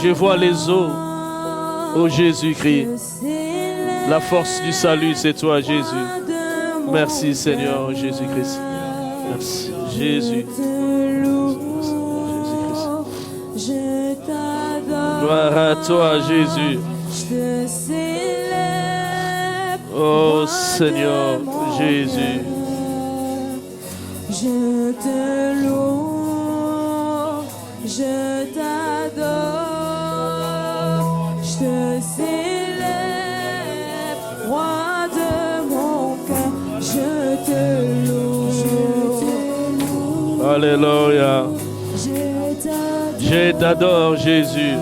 Je vois les eaux. Oh Jésus-Christ. La force du salut, c'est toi, Jésus. Merci, Seigneur Jésus-Christ. Merci, Jésus. Jésus-Christ. Gloire à toi, Jésus. Oh Seigneur Jésus. Je te loue, je t'adore, je te célèbre, roi de mon cœur, je te loue. Alléluia. Je t'adore, Jésus.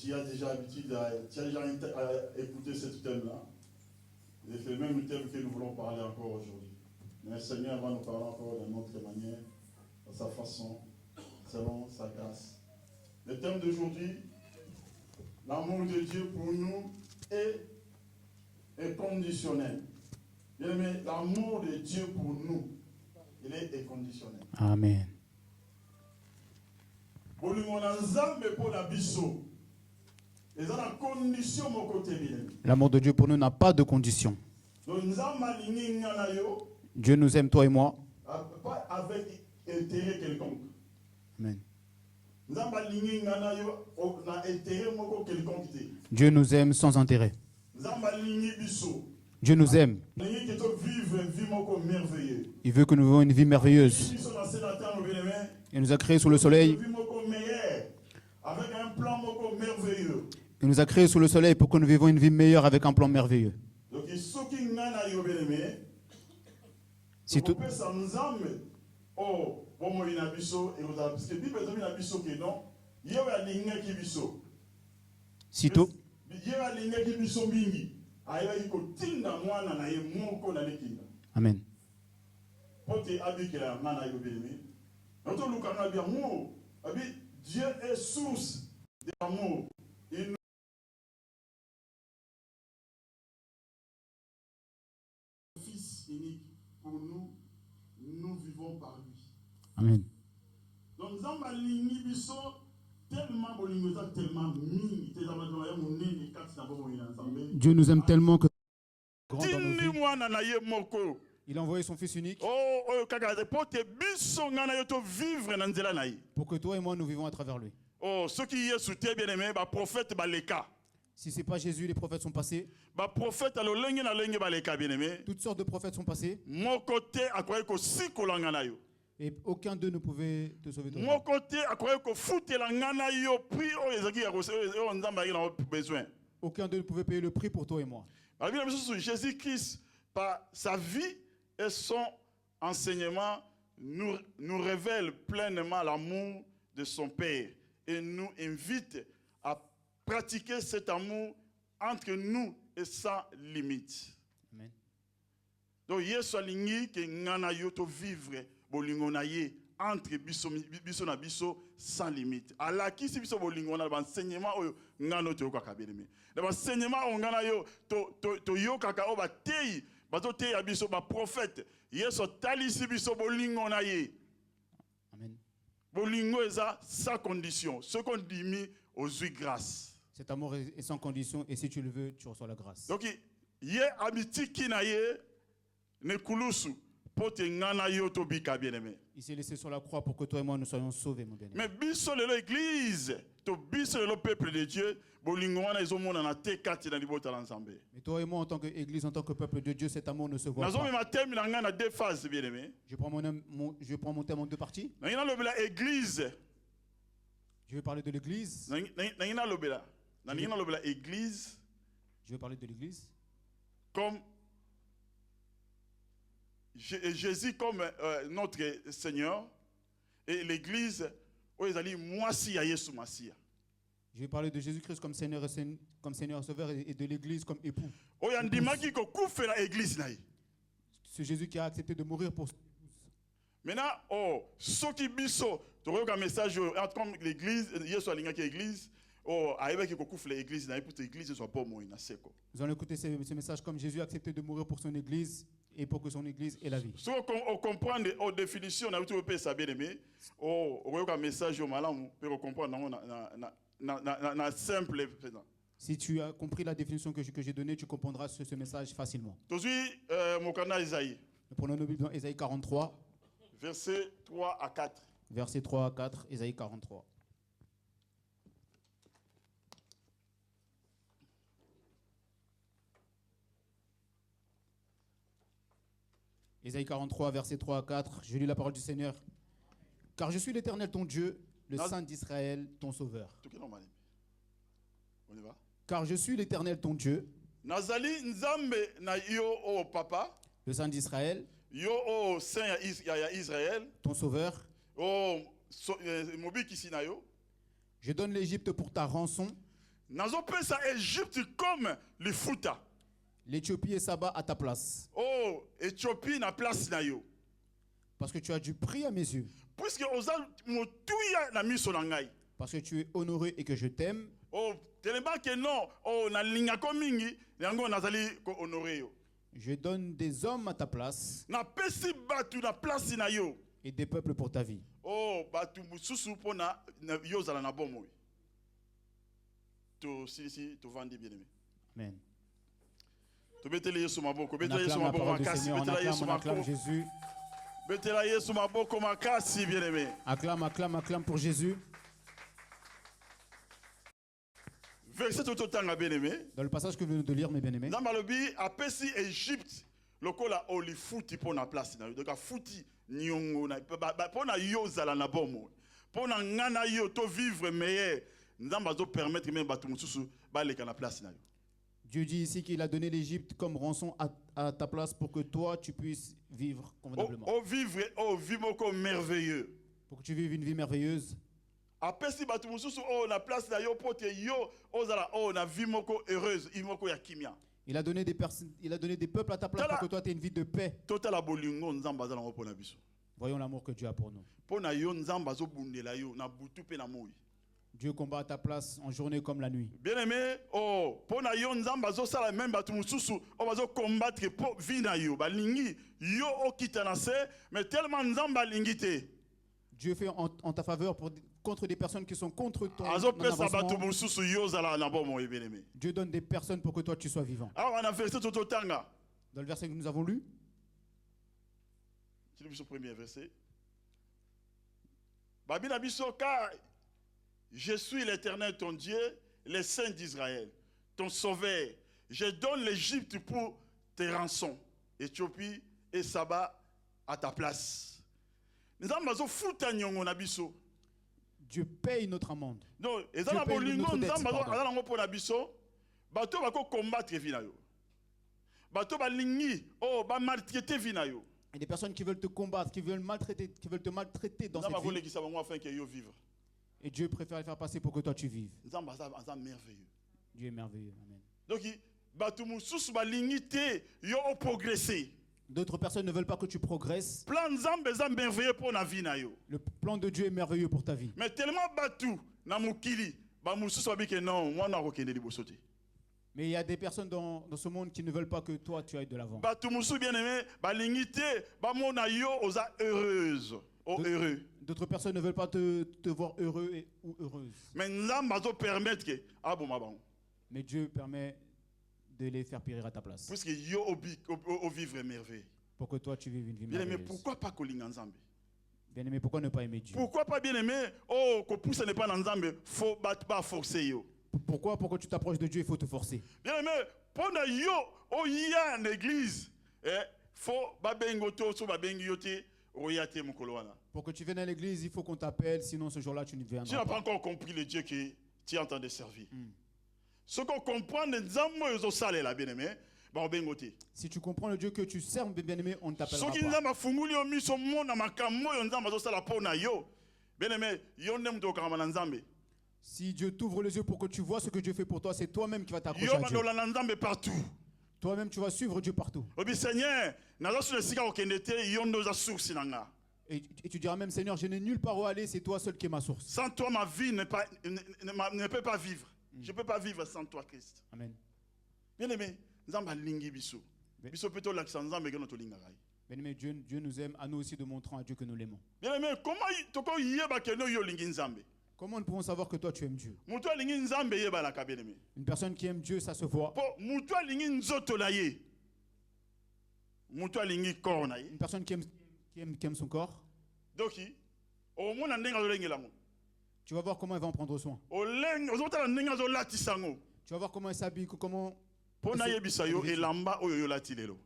Tu as déjà écouté ce thème-là. C'est le même thème que nous voulons parler encore aujourd'hui. Mais le Seigneur va nous parler encore d'une autre manière, de sa façon, selon sa grâce. Le thème d'aujourd'hui, l'amour de Dieu pour nous est inconditionnel. Bien aimé, l'amour de Dieu pour nous, il est inconditionnel. Amen. L'amour de Dieu pour nous n'a pas de condition. Dieu nous aime, toi et moi. Pas avec intérêt quelconque. Amen. Dieu nous aime sans intérêt. Dieu nous aime. Il veut que nous vivions une vie merveilleuse. Il nous a créés sous le soleil. Avec un plan merveilleux. Il nous a créés sous le soleil pour que nous vivions une vie meilleure avec un plan merveilleux. Donc, si tout... Si tout... Amen. Dieu est source d'amour. Il Fils unique pour nous, nous vivons par lui. Amen. Donc, nous avons tellement Dieu nous aime tellement que grand dans nos vies. mwana na ye moko. Il a envoyé son Fils unique Oh, kaka po te biso ngana yo to vivre na nzela na ye. pour que toi et moi nous vivons à travers lui. Oh, ceux qui y sont bien aimés, ba prophète ba leka. Si ce n'est pas Jésus, les prophètes sont passés. Ba prophète alo lenge na lenge ba leka bien aimé. Toutes sortes de prophètes sont passés. Mon côté akoye ko sikola ngana yo. Et aucun d'eux ne pouvait te sauver. Toi. Mon côté akoye ko futela ngana yo prix o ezaki ya ko nzamba ki na besoin. Aucun d'eux ne pouvait payer le prix pour toi et moi. La Bible dit Jésus-Christ, par sa vie et son enseignement, nous révèle pleinement l'amour de son Père et nous invite à pratiquer cet amour entre nous et sans limite. Amen. Donc, Yesu alingi ke ngana yo to vivre bolingo na ye entre biso na biso sans limite. Alors qui si biso bolingo na enseignement oyo ngano to yoka kabeleme. Na enseignement o ngana yo to yoka ka o ba tei bato tei ya biso ba prophète. Yesu talisi biso bolingo na ye. Amen. Bolingo eza sans condition. Ce qu'on dit mis aux yeux grâce. Cet amour est sans condition et si tu le veux, tu reçois la grâce. Donc ye abitiki na ye ne kulusu. Il s'est laissé sur la croix pour que toi et moi nous soyons sauvés, mon bien-aimé. Mais biso lelo église, to biso lelo peuple de Dieu, bolingo wana ezomona na te kati na libota la Nzambe. Mais toi et moi en tant qu'église, en tant que peuple de Dieu, cet amour ne se voit Nazo pas. ma thème na nga na deux phases bien aimé. Je prends mon thème en deux parties. Na ina lobela église. Je vais parler de l'église. Na ina lobela. Na ina lobela église. Je vais parler de l'église. Comme Jésus comme notre Seigneur et l'église où ils allaient moisi à Yesu Masia. Je vais parler de Jésus-Christ comme Seigneur et Sauveur et de l'église comme époux. Oh yandimaki ko kufe la église na. C'est Jésus qui a accepté de mourir pour. Maintenant, oh, ceux qui biso, tu regardes un message comme l'église, Yesu alinga ki église, oh, aïbaki ko kufe l'église na pour que l'église soit pas moi na seko. Nous allons écouter ce message comme Jésus a accepté de mourir pour son église. Et pour que son église ait la vie. Si on comprend les définitions, on a tout ça bien aimé. On regarde un message au malam, on comprend na simple. Si tu as compris la définition que j'ai donnée, tu comprendras ce message facilement. Aujourd'hui, mon canal Isaïe. Nous prenons nos Bibles dans Ésaïe 43. Versets 3 à 4. Versets 3 à 4, Ésaïe 43. Ésaïe 43, versets 3 à 4, je lis la parole du Seigneur. Car je suis l'Éternel ton Dieu, le Saint d'Israël, ton Sauveur. On y va? Car je suis l'Éternel ton Dieu, Nazali nzambe na yo o papa, le Saint d'Israël, yo o Saint ya Israël, ton Sauveur. o mobi kisina yo. Je donne l'Égypte pour ta rançon, Nazo pesa Égypte comme le futa. l'Éthiopie et Saba à ta place. Oh, Éthiopie na place na yo. Parce que tu as du prix à mes yeux. Puisque oza motuya na miso na ngai. Parce que tu es honoré et que je t'aime. Oh, tellement que non, oh na linga ko mingi, yango nazali ko honoré yo. Je donne des hommes à ta place Na pesi batu na place na yo. et des peuples pour ta vie. Oh, batu mususu pona yo zala na bomo. To si to vandi bien aimé. Amen. To betele Yesu maboko, On betele Yesu acclame la maboko parole du makasi, Seigneur, on acclame Jésus. betele Yesu maboko makasi bien aimé. Acclame pour Jésus. Verset totanga bien aimé. Dans le passage que nous venons de lire, mes bien-aimés, Nambalobi apesi Égypte lokola olifuti pona place na yo. Donc a futi nyongo na pona yo zala na bomo. Pona ngana yo to vivre meilleur. Nzamba zo permettre même batu mususu ba leka na place na yo. Dieu dit ici qu'il a donné l'Égypte comme rançon à ta place pour que toi tu puisses vivre convenablement. Vivre comme merveilleux. Pour que tu vives une vie merveilleuse. Apesi batu mususu na place na yo pote yo ozala na vie moko heureuse, imoko ya kimia. Il a donné des peuples à ta place pour que toi tu aies une vie de paix. Total bolingo nzamba zala ngo pona biso. Voyons l'amour que Dieu a pour nous. Pona yo nzamba zo bundela yo na butu pe na moi. Dieu combat à ta place en journée comme la nuit. Bien aimé, pona yo nzamba zo sala même batu mususu bazo combattre pour vie na yo balingi yo okita na se mais tellement nzamba lingite. Dieu fait en ta faveur contre des personnes qui sont contre ton avancement. Dieu donne des personnes pour que toi tu sois vivant. Alors on a verset totanga. Dans le verset que nous avons lu, Tu lis le premier verset. Babila biso, car je suis l'Éternel ton Dieu, le Saint d'Israël, ton sauveur. Je donne l'Égypte pour tes rançons, Éthiopie et Saba à ta place. Nous avons foutu nyongo na biso. Dieu paye notre amende. Donc, et Dieu ça paye nous notre dette, pardon. avons pour la biso. Bato bako combattre vina yo. Bato balingi oh ba maltraiter vina yo. Il y a des personnes qui veulent te combattre, qui veulent te maltraiter dans cette vie. Afin que yo vivre. Et Dieu préfère les faire passer pour que toi tu vives. Nous avons merveilleux. Dieu est merveilleux. Amen. Donc, bato mususu balingi te yo progresser. D'autres personnes ne veulent pas que tu progresses. Plan nzambe za merveilleux pour na vie na yo. Le plan de Dieu est merveilleux pour ta vie. Mais tellement batu na mukili ba mususu babike non moi na rokende liboso te. Mais il y a des personnes dans ce monde qui ne veulent pas que toi tu ailles de l'avant. Batu mususu bien aimé balingi te ba mona yo oza heureuse. Oh heureux. D'autres personnes ne veulent pas te voir heureux ou heureuse. Mais nzambe azo permettre que ah bon ma bon. Mais Dieu permet de les faire périr à ta place. Puisque yo au vivre merveille. Pour que toi tu vives une vie Bien aimé, merveilleuse. pourquoi pas kolinga nzambe? Bien aimé, pourquoi ne pas aimer Dieu? Pourquoi pas bien aimé? Oh, ko pousse n'est pas dans nzambe, faut pas forcer yo. Pourquoi tu t'approches de Dieu, il faut te forcer? Bien aimé, pendant yo, oh ya en église, faut ba bengo to so ba bengi yote, oyate mukolo wana. Pour que tu viennes à l'église, il faut qu'on t'appelle, sinon ce jour-là tu ne Tu n'as viendras pas pas. encore compris le Dieu que tu es en train de servir. Ce qu'on comprend de nzambe yo sale la bien aimé, ba bengo te. Si tu comprends le Dieu que tu sers, bien aimé, on ne t'appellera Ce qui pas. nzambe funguli yo miso mona makambo yo nzambe zo sala pona yo. Bien aimé, yo nem to kama na nzambe. Si Dieu t'ouvre les yeux pour que tu vois ce que Dieu fait pour toi, c'est toi-même qui vas t'accrocher Yo à Dieu. mandola na nzambe partout. Toi-même, tu vas suivre Dieu partout. Obi Seigneur, nazo sur le sika okendete yo ndoza source nanga. Et tu diras même, Seigneur, je n'ai nulle part où aller, c'est toi seul qui est ma source. Sans toi ma vie ne peut pas vivre. Je ne peux pas vivre sans toi Christ. Amen. Bien aimé, nzamba lingi biso. Biso peto laksa nzambe geno to linga gai. Bien aimé, Dieu nous aime, à nous aussi de montrer à Dieu que nous l'aimons. Bien aimé, comment toko yeba ke no yo lingi nzambe? Comment nous pouvons savoir que toi tu aimes Dieu? Mutu lingi nzambe yeba la ka bien aimé. Une personne qui aime Dieu, ça se voit. Po mutu lingi nzoto la ye. Mutu lingi corps na ye. Une personne qui aime son corps, Doki o mona ndenga zo lengela ngo. tu vas voir comment il va en prendre soin. O leng ozota ndenga zo latisa ngo. Tu vas voir comment il s'habille, comment... Po na yebisa yo elamba oyo yo latilelo.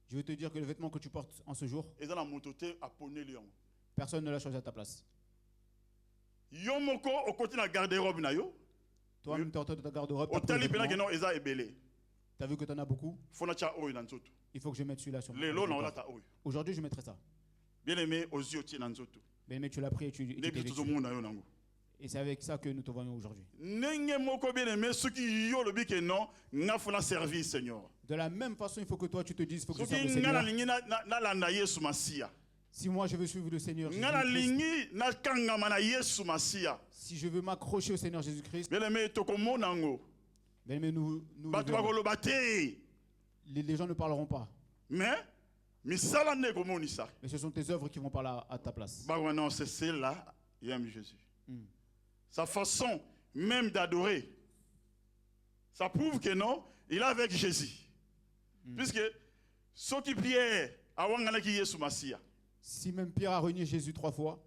Je veux te dire que le vêtement que tu portes en ce jour, Eza na motote apone lion. personne ne l'a changé à ta place. Yo moko okoti na garde-robe na yo. Toi-même, tu es en train de ta garde-robe. O tali pena ke no eza ebele. Tu as vu que tu en as beaucoup. Fona cha oyo na nzoto. Il faut que je mette celui-là sur Lelo na olata oyo. Aujourd'hui, je mettrai ça. Bien aimé aux yeux na nzoto. Bien aimé, tu l'as pris et tu t'es Depuis tout vêtu. le monde na yo nango. Et c'est avec ça que nous te voyons aujourd'hui. Nenge moko bien aimé ceux qui yo le bike non nga fona servir Seigneur. De la même façon, il faut que toi, tu te dises, il faut que Ceux je serve le qui nga na Seigneur. lingi na landa Yesu Masia. Si moi, je veux suivre le Seigneur Nga na Jésus-Christ, lingi na kangama na Yesu Masia. si je veux m'accrocher au Seigneur Jésus-Christ, Bien aimé tokomona ngo. bien aimé, nous le Bato verrons. bakoloba te. Les gens ne parleront pas. Mais misala ne komonisa. Mais ce sont tes œuvres qui vont parler à ta place. Bah non, c'est celle-là, il aime Jésus. Mm. Sa façon même d'adorer, ça prouve que non, il est avec Jésus. Puisque ceux qui Pierre, avant qu'il y ait sous Massia, Si même Pierre a renié Jésus 3 fois,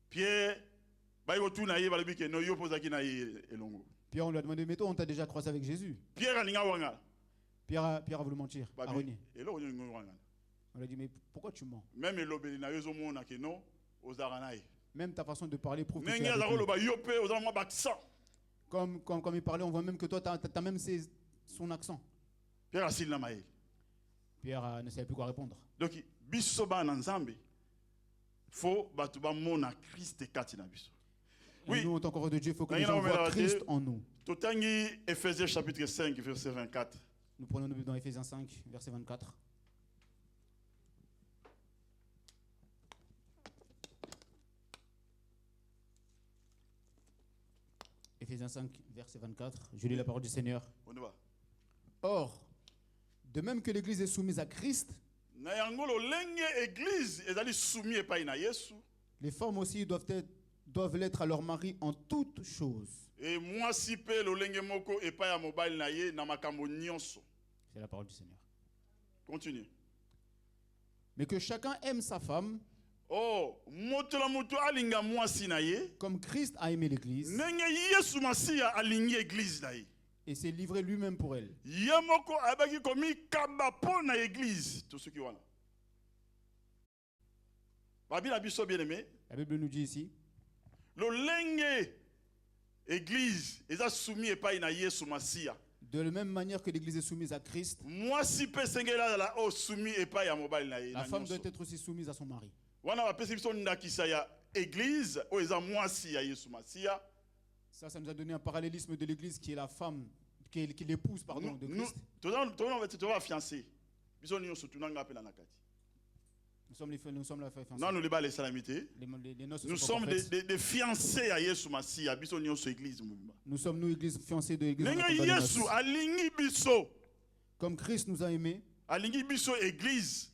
Pierre, bah il retourne à y aller, que non, il pose à qui naïe et longo. Pierre, on lui a demandé, mais toi, on t'a déjà croisé avec Jésus. Pierre a linga wanga. Pierre a voulu mentir, a renié. Et là, on y wanga. On lui a dit, mais pourquoi tu mens? Même le lobby na yozo mona que non, aux aranaï. Même ta façon de parler prouve que tu es Nengi avec azaro lui. le ba yope aux aranaï baksan. Comme il parlait, on voit même que toi, tu as même son accent. Pierre a sil na maï. Pierre ne savait plus quoi répondre. Donc, biso ba na nzambe. Faut batu ba mona Christ kati na biso. Et Oui. nous, en tant qu'enfants de Dieu, il faut que Dans les gens la voient vérité, Christ en nous. Totangi Ephésiens chapitre 5 verset 24. Nous prenons nous dans Éphésiens 5, verset 24. Éphésiens 5, verset 24. Je lis la parole du Seigneur. On y va. Or, de même que l'Église est soumise à Christ, Na yango lo lenge église ezali soumis epai na Yesu. les femmes aussi doivent l'être à leur mari en toutes choses. Et moi si pe lo lenge moko epai ya mobali na ye na makambo nyonso. C'est la parole du Seigneur. Continue. Mais que chacun aime sa femme Oh, motola moto alinga mwasi na ye. comme Christ a aimé l'Église Nenge Yesu Masiya alingi église na ye. et s'est livré lui-même pour elle. Yamoko abaki komi kaba po na église. Tout ce qui wana. Babi la biso bien aimé. La Bible nous dit ici, Le lenge église eza soumis epai na Yesu Masiya. de la même manière que l'Église est soumise à Christ, Mwasi pe sengela la o soumis epai ya mobali na ye. la femme doit être aussi soumise à son mari. Wana bapesi biso ndakisa ya église o eza mwasi ya Yesu Masiya. Ça nous a donné un parallélisme de l'Église qui est la femme, qui est l'épouse, pardon, de Nous Christ. tu vas fiancé. Biso nyonso tunanga pe na nakati. Nous sommes la fiancée. Non, nous les bas les salamités. Les noces Nous sont sommes pas faites. des fiancés à Yesu Masiya. Biso nyonso église mobimba. Nous sommes, nous, Église fiancée de l'Église. Nenga on accompagne les Yesu noces. alingi biso. Comme Christ nous a aimés, Alingi biso église.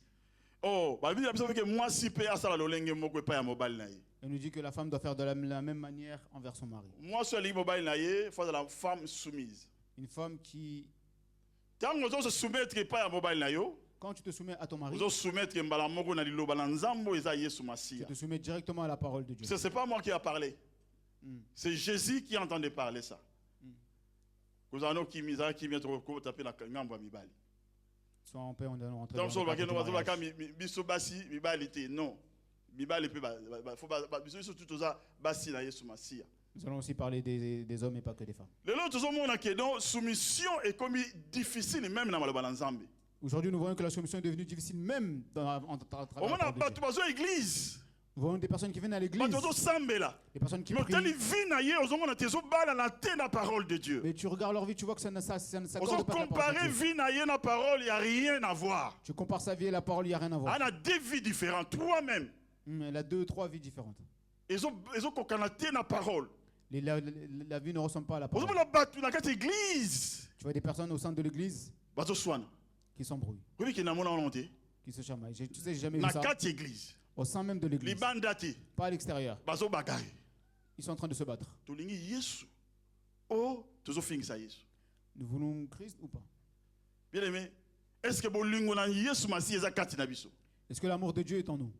Oh, babi biso que moi si pe asala lolenge moko pa ya mobali na ye. elle nous dit que la femme doit faire de la même manière envers son mari. Moi so alingi mobali na ye, faut la femme soumise. Une femme qui, Tango zo se soumettre pa ya mobali na yo, quand tu te soumets à ton mari, zo soumettre mbala moko na liloba na nzambo eza Yesu tu Masiya. te soumets directement à la parole de Dieu. C'est pas moi qui a parlé. Mm. C'est Jésus qui entendait parler ça. Vous en avez qui misa qui vient te taper la ngambo mibali. Sois en paix, on doit rentrer Donc dans so le bakeno parcours du bazo mariage. baka biso basi mibali te non. Mibali pe faut biso tout ça basi na Yesu Masiya. Nous allons aussi parler des hommes et pas que des femmes. Le lot tout monde que donc soumission est comme difficile même dans maloba na Nzambe. Aujourd'hui, nous voyons que la soumission est devenue difficile même à travers Au la moins parole de bato Dieu. bazo église. Nous voyons des personnes qui viennent à l'église, Bato bazo sambela. des personnes qui Mais tali prient, vie na ye ozomona tezo bala na te na parole de Dieu. mais tu regardes leur vie, tu vois que ça ne Ozo s'accorde pas à la parole comparer de Dieu. vie na ye na parole, il y a rien à voir. Tu compares sa vie et la parole, il n'y a rien à voir. On a deux vies différentes, toi-même. Elle a 2 ou 3 vies différentes. Ezo kokana te na parole. La vie ne ressemble pas à la parole. Ozomona bato na kati église. Tu vois des personnes au sein de l'église Bazo swana. qui s'embrouillent, Oui qui na mona monté. qui se chamaillent. Tu sais, j'ai jamais vu Na ça. kati église. Au sein même de l'église, Libanda te. pas à l'extérieur. Bazo bagay. Ils sont en train de se battre. Tolingi Yesu. Oh, tozo fingisa Yesu. Nous voulons Christ ou pas? Bien aimé, est-ce que bolingo na Yesu Masiya eza kati na biso? Est-ce que l'amour de Dieu est en nous?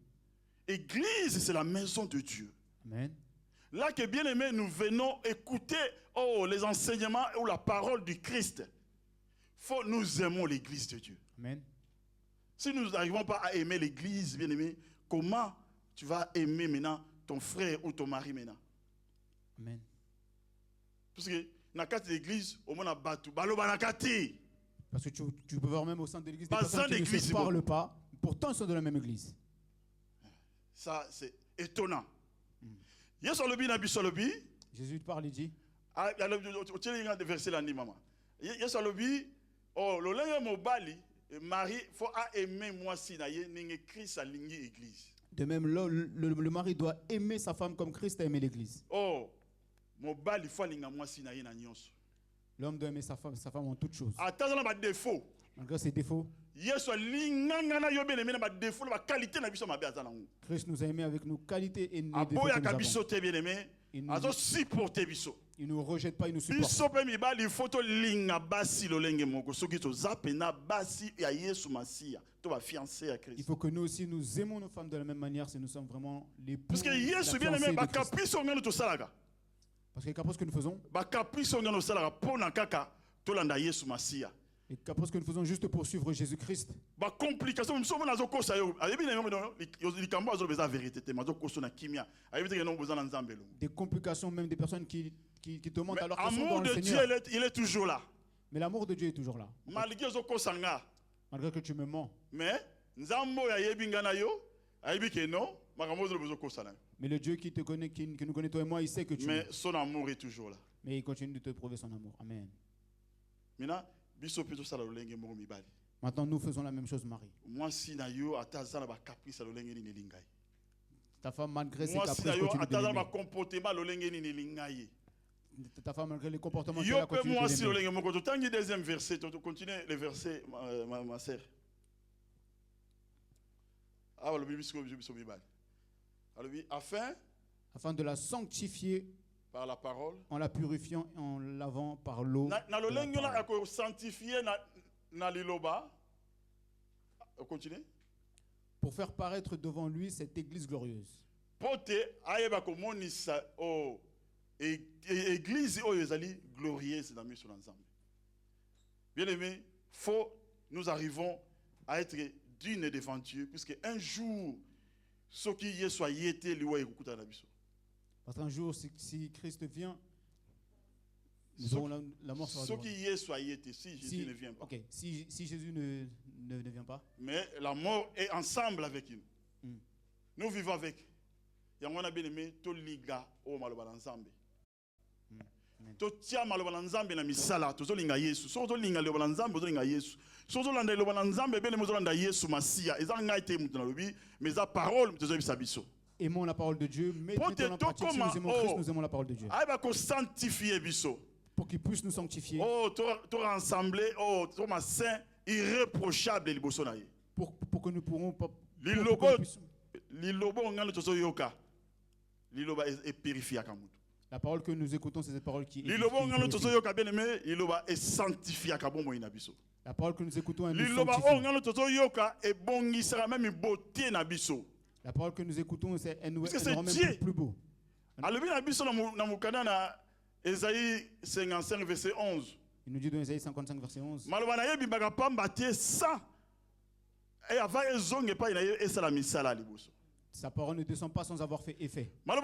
Église, c'est la maison de Dieu. Amen. Là que bien aimé, nous venons écouter les enseignements ou la parole du Christ. Faut nous aimons l'église de Dieu. Amen. Si nous n'arrivons pas à aimer l'église, bien aimé, comment tu vas aimer maintenant ton frère ou ton mari maintenant? Amen. Parce que dans la l'église, au moins batu, baloba na kati. Parce que tu peux voir même au sein de l'église des Pas personnes sein qui ne d'église, se c'est parlent pas, pourtant ils sont de la même église. Ça, c'est étonnant. Yesu alobi na biso alobi, Jésus parle et dit, otieli de verset là ni maman. Yesu alobi, lolenge mobali, mari faut aimer moi si na ye ninge Christ alingi église. de même le mari doit aimer sa femme comme Christ a aimé l'église. Mobali faut alinga moi si na ye na nyonso. L'homme doit aimer sa femme en toutes choses. Atazana ba défaut. Malgré ses défauts, Yesu alinganga na yo bien aimé na ba défaut na ba qualité na biso mabe azana ngo. Christ nous a aimés avec nos qualités et nos défauts Aboya que nous ka avons. biso te bien aimé. Azo supporter biso. Il ne nous rejette pas, il nous supporte. Biso pe mibali photo linga basi lolenge moko soki to zapena basi ya Yesu Masiya to ba fiancé à Il Christ. faut que nous aussi nous aimons nos femmes de la même manière si nous sommes vraiment les Parce que Yesu bien aimé ba caprice ngano to salaka. Parce que qu'après ce que nous faisons, Ba caprice ngano salaka pona kaka to landa Yesu Masiya. et qu'après ce que nous faisons juste pour suivre Jésus-Christ, Ba complication nous sommes nazo kosa yo. Ayebi na yo likambo azo beza vérité te mazo koso na kimia. Ayebi te non bozana nzambe lo. des complications, même des personnes qui te mentent alors qu'elles sont L'amour dans le de Dieu Seigneur. il est toujours là. Mais l'amour de Dieu est toujours là. Malgré zo kosanga. Malgré que tu me mens. Mais nzambo ya yebi ngana yo. Ayebi ke non. Makambo zo bezo kosa na. Mais le Dieu qui te connaît, qui nous connaît toi et moi, il sait que tu Mais mens. son amour est toujours là. Mais il continue de te prouver son amour. Amen. Maintenant, biso plutôt ça la lolenge moko mibali. Maintenant, nous faisons la même chose, Marie. Moi si na yo atazana ba caprice la lolenge ni nelingai. Ta femme, malgré ses Moi si na caprices, yo continue de atazana ba l'aimer. comportement lolenge ni nelingai. Ta femme, malgré les comportements qu'elle Yo a, pe continue moi de si l'aimer. lolenge moko to tangi deuxième verset, to continue le verset ma sœur. Ah le biso biso mibali. Alors Afin de la sanctifier par la parole. en la purifiant et en lavant par l'eau. Na de la lolenge na parole. ko sanctifier na liloba. continue. Pour faire paraître devant lui cette église glorieuse. Pote ayeba komonisa o église o ezali glorieuse dans mission ensemble. Bien aimé, nous arrivons à être dignes devant Dieu, puisque un jour, ce qui y est soit yété lui wa ekukuta na biso. Parce qu'un jour, si Christ vient, nous aurons la mort sera Ce devant qui nous. y est soit yété, si Jésus ne vient pas. Ok, si Jésus ne vient pas. Mais la mort est ensemble avec nous. Mm. Nous vivons avec. Et on a bien aimé tout liga au maloba ensemble. To tia maloba nzambe na misala to zolinga Yesu. So to linga loba nzambe zolinga Yesu. So to landa loba nzambe bele mo zolanda Yesu Masia. Eza ngaite mutu na lobi, mais za parole mutu zo bisabiso. Aimons la parole de Dieu, mettons en pratique. Si nous aimons Christ, nous aimons la parole de Dieu. Aiba ko sanctifier biso. Pour qu'il puisse nous sanctifier. Oh, to rassembler, oh, to ma saint irréprochable liboso na ye. Pour que nous pourrons pas. Lilobo ngalo to zo yoka. Liloba est purifié à Kamutu. La parole que nous écoutons, c'est cette parole qui est. Liloba ngalo to zo yoka bien aimé, liloba est sanctifié à Kabomo inabiso. La parole que nous écoutons est Liloba ngalo to zo yoka et bongi sera même beauté na biso. La parole que nous écoutons, c'est elle nous Dieu. rend même plus beau. Alors bien abiso na mukana na Esaïe 55 verset 11. Il nous dit dans Esaïe 55 verset 11. Maloba na yebi baka pamba te ça. Et avant ezonge pa ina esa la misala liboso. Sa parole ne descend pas sans avoir fait effet. La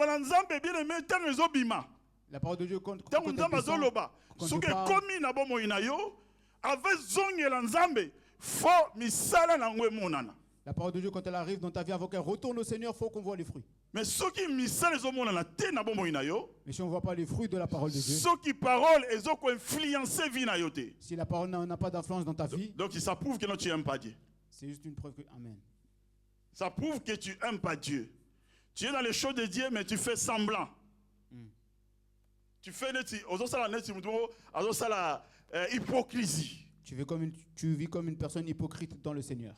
La parole de Dieu compte. La parole de Dieu, quand elle arrive dans ta vie, avant qu'elle retourne au Seigneur, il faut qu'on voit les fruits. Mais si on ne voit pas les fruits de la parole de Dieu, si la parole n'a pas d'influence dans ta vie, donc ça prouve que tu n'aimes pas Dieu. C'est juste une preuve que... Amen. Ça prouve que tu n'aimes pas Dieu. Tu es dans les choses de Dieu, mais tu fais semblant. Tu fais hypocrisie. Tu vis comme une personne hypocrite dans le Seigneur.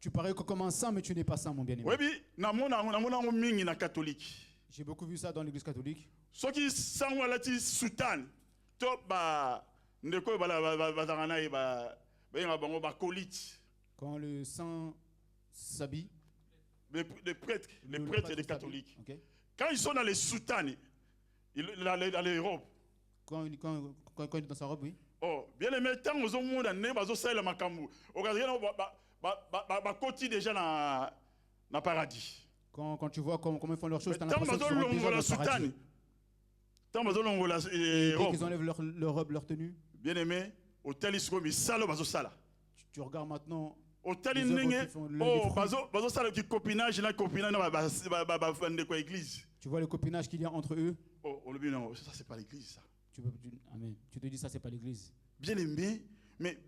Tu parais comme un saint, mais tu n'es pas saint, mon bien-aimé. J'ai beaucoup vu ça dans l'église catholique. Quand le saint s'habille, les prêtres et les catholiques, okay. Quand ils sont dans les soutanes, dans les robes, quand il est dans sa robe, oui. Oh, bien aimé, tant aux hommes le makambu, déjà dans paradis. Quand tu vois comment ils font leurs choses, tu as l'impression qu'ils sont déjà dans le paradis. Dès qu'ils enlèvent leur robe, leur tenue. Bien aimé, tu regardes maintenant. Tu vois le copinage qu'il y a entre eux. Oh, ça c'est pas l'église ça. Amen. Tu te dis ça c'est pas l'église. Bien aimé, mais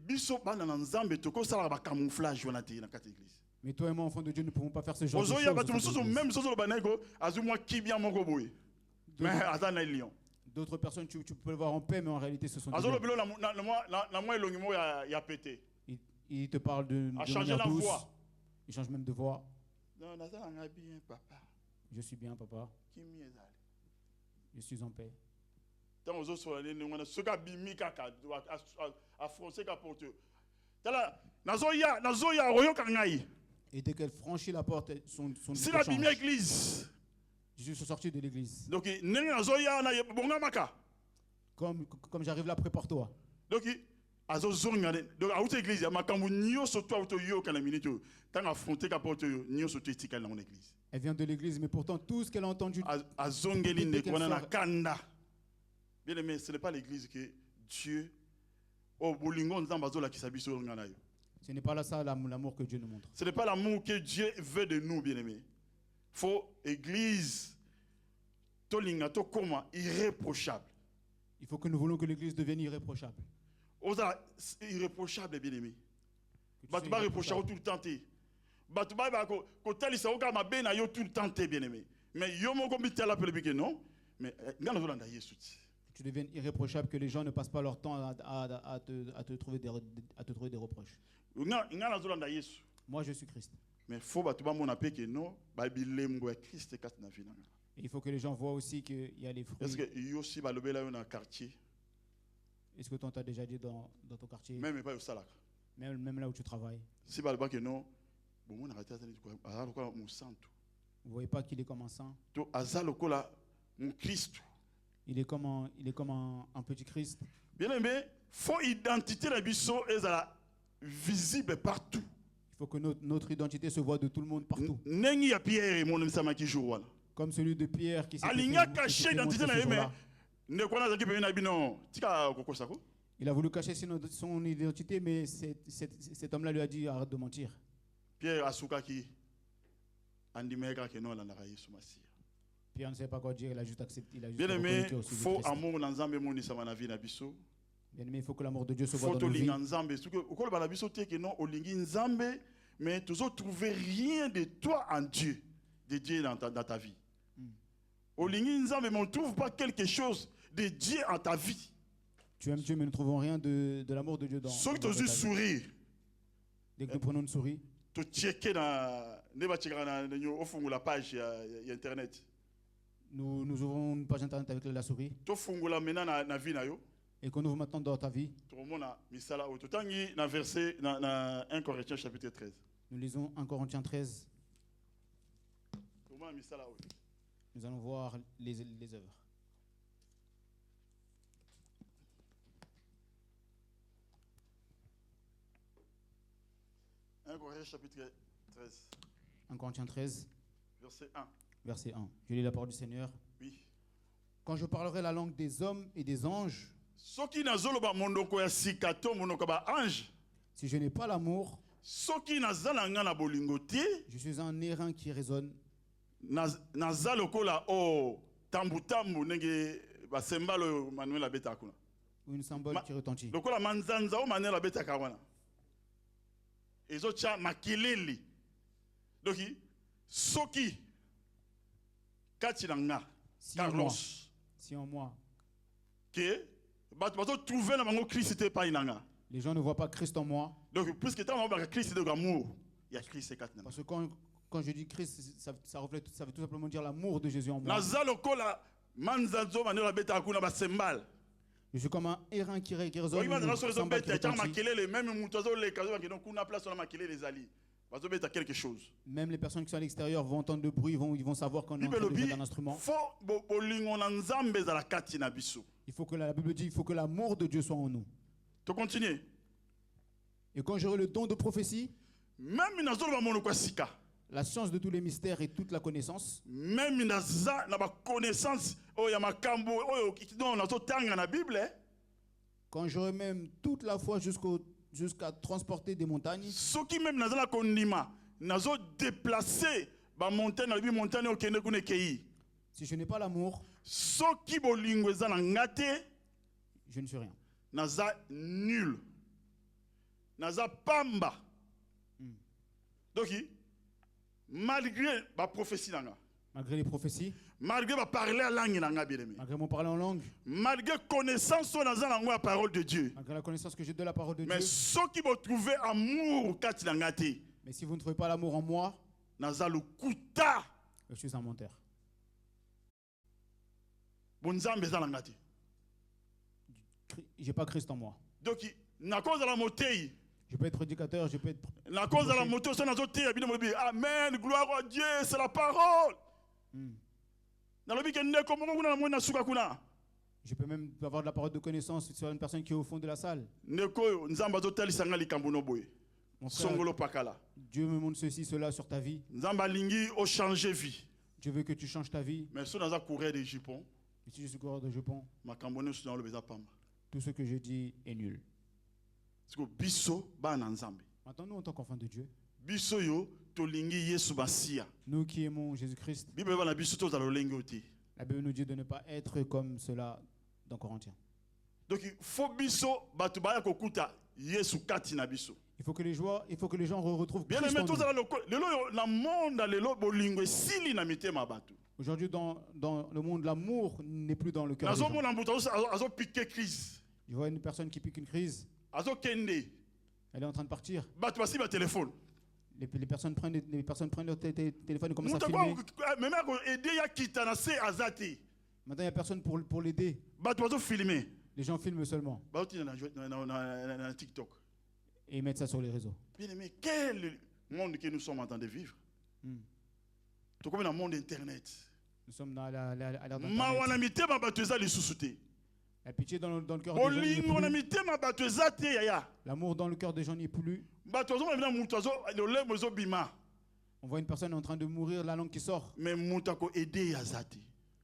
camouflage dans l'église. Mais toi et moi, enfants de Dieu, ne pouvons pas faire ce genre de choses. D'autres personnes, tu peux le voir en paix, mais en réalité, ce sont des gens. Il te parle de manière douce. Il change même de voix. Je suis bien, papa. Je suis en paix. Et dès qu'elle franchit la porte, son si la église, je suis sorti de l'église. Donc, comme j'arrive là, prépare-toi. Donc, elle vient de l'église, mais pourtant tout ce qu'elle a entendu. Bien aimé, ce n'est pas l'église que Dieu. Ce n'est pas là ça l'amour que Dieu nous montre. Ce n'est pas l'amour que Dieu veut de nous, bien aimé. Faut église irréprochable. Il faut que nous voulons que l'église devienne irréprochable. Irréprochable, bien aimé. Tu vas reprocher tout le temps. Tu vas tout le temps, bien aimé. Mais non. Mais tu deviennes irréprochable, que les gens ne passent pas leur temps à te trouver des reproches. Moi, je suis Christ. Mais il faut que il faut que les gens voient aussi qu'il y a les fruits. Est-ce que aussi quartier? Est-ce que toi, on t'a déjà dit dans ton quartier, Même pas au salak. même là où tu travailles, Si pas le bac non, bon on arrête de dire azalo kola mon santo. vous ne voyez pas qu'il est comme un saint? To azalo kola mon Christ. Il est comme un petit Christ. Bien aimé, faut identité la biso est visible partout. Il faut que notre identité se voit de tout le monde partout. Nengi ya Pierre mon sama ki jour wala. Comme celui de Pierre qui s'est Alinga caché identité na yeme. Ne kona zaki pe na bino tika kokosa ko. Il a voulu cacher son identité, mais cet homme-là lui a dit arrête de mentir. Pierre asuka ki andimeka ke no la na Yesu Masia. Pierre ne sait pas quoi dire, il a juste accepté. Il a juste Bien aimé, reconnu au sujet de faut Christ. amour na nzambe moni sama na vie na biso. Bien aimé, il faut que l'amour de Dieu se voit Faut dans nos vies. tolinga nzambe suko okolo bala biso te ke non olingi nzambe mais tu trouver rien de toi en Dieu, de Dieu dans ta vie. Olingi nzambe mais on ne trouve pas quelque chose de Dieu en ta vie. Tu aimes Dieu, mais nous ne trouvons rien de l'amour de Dieu dans Ceux qui ta te vie. sourire, Dès que nous prenons une souris, tu checker na la page internet. nous ouvrons une page internet avec la souris. Tu fungula maintenant na vie na yo. Et qu'on ouvre maintenant dans ta vie, Tout le monde a mis ça là. Tout tangi na verset na 1 Corinthiens chapitre 13. nous lisons 1 Corinthiens 13. Tout le monde a mis ça là. Nous allons voir les œuvres. Un Corinthiens chapitre 13, 1 Corinthiens 13, verset 1. verset 1. Je lis la parole du Seigneur. Oui. Quand je parlerai la langue des hommes et des anges, Soki nazoloba mondoko ya sikato monoko ba ange. si je n'ai pas l'amour, Soki nazala nga na bolingo te, je suis un airain qui résonne, nazalo kola o tambu nenge basembalo Manuel abeta kuna. ou une symbole qui retentit. Lokola manzanza o Manuel abeta kawana. Ezocha makelele. Doki soki kati na nga Si en moi, Carlos si en moi, que bato trouver na bango Christ te pa inanga. les gens ne voient pas Christ en moi, Donc puisque tant ba Christ de amour, il y a Christ kati na. parce que quand je dis Christ, ça reflète, ça veut tout simplement dire l'amour de Jésus en moi. Nazalo kola manzanzo Manuel abeta kuna basembal. Je suis comme un airain qui résonne. Oui, une symbole qui retentit. Quelque chose. Même les personnes qui sont à l'extérieur vont entendre le bruit, ils vont savoir qu'on est en train de jouer un instrument. Il faut que la Bible dit, il faut que l'amour de Dieu soit en nous. Tu continues. Et quand j'aurai le don de prophétie, Même la science de tous les mystères et toute la connaissance, même na connaissance na Bible, quand j'aurai même toute la foi jusqu'à transporter des montagnes, soki même nazala kondima nazo déplacer ba montagne na montagne okende kuna kei. si je n'ai pas l'amour, Soki bolingo eza na ngate je ne suis rien. naza nul. Naza pamba. Donc, malgré ma prophétie, Malgré les prophéties, malgré ma parler à langue, malgré mon parler en langue, malgré connaissance de la parole de Dieu, malgré la connaissance que j'ai de la parole de mais Dieu, ceux qui vont trouver amour, mais si vous ne trouvez pas l'amour en moi, naza lukuta, je suis un menteur. bonzambe za ngate. J'ai pas Christ en moi. Donc, na cause de la motei, Je peux être prédicateur, je peux être... na cause de la moto, ça nazo te, amen, gloire à Dieu, c'est la parole. Je peux même avoir de la parole de connaissance sur une personne qui est au fond de la salle. Mon frère, Dieu me montre ceci, cela sur ta vie. vie. Je veux que tu changes ta vie. Mais si on a coureur de Japon, Et si je suis coureur de jupons, tout ce que je dis est nul. Maintenant, nous, en tant qu'enfants de Dieu, nous qui aimons Jésus-Christ, la Bible nous dit de ne pas être comme cela dans Corinthiens. Donc il faut Il faut que les gens retrouvent bien Christ aimé, en nous. Aujourd'hui, dans le monde, l'amour n'est plus dans le cœur des gens. Je vois une personne qui pique une crise. Elle est en train de partir. Les personnes prennent leur téléphone et commencent à filmer. Maintenant, il n'y a personne pour l'aider. Les gens filment seulement Bauti na TikTok. et ils mettent ça sur les réseaux. Bien aimé, quel monde que nous sommes en train de vivre? Hmm. Tout comme dans le monde internet. Nous sommes à l'ère d'Internet. Mawanamite ma batuza les sous-soutés. La pitié dans le cœur des gens n'y est Bolingo na plus. mite ma batuza te yaya. L'amour dans le cœur des gens n'y est plus. Batuzo ma vina mutazo le le mozo bima. On voit une personne en train de mourir, la langue qui sort, Mais mutako aider yazati.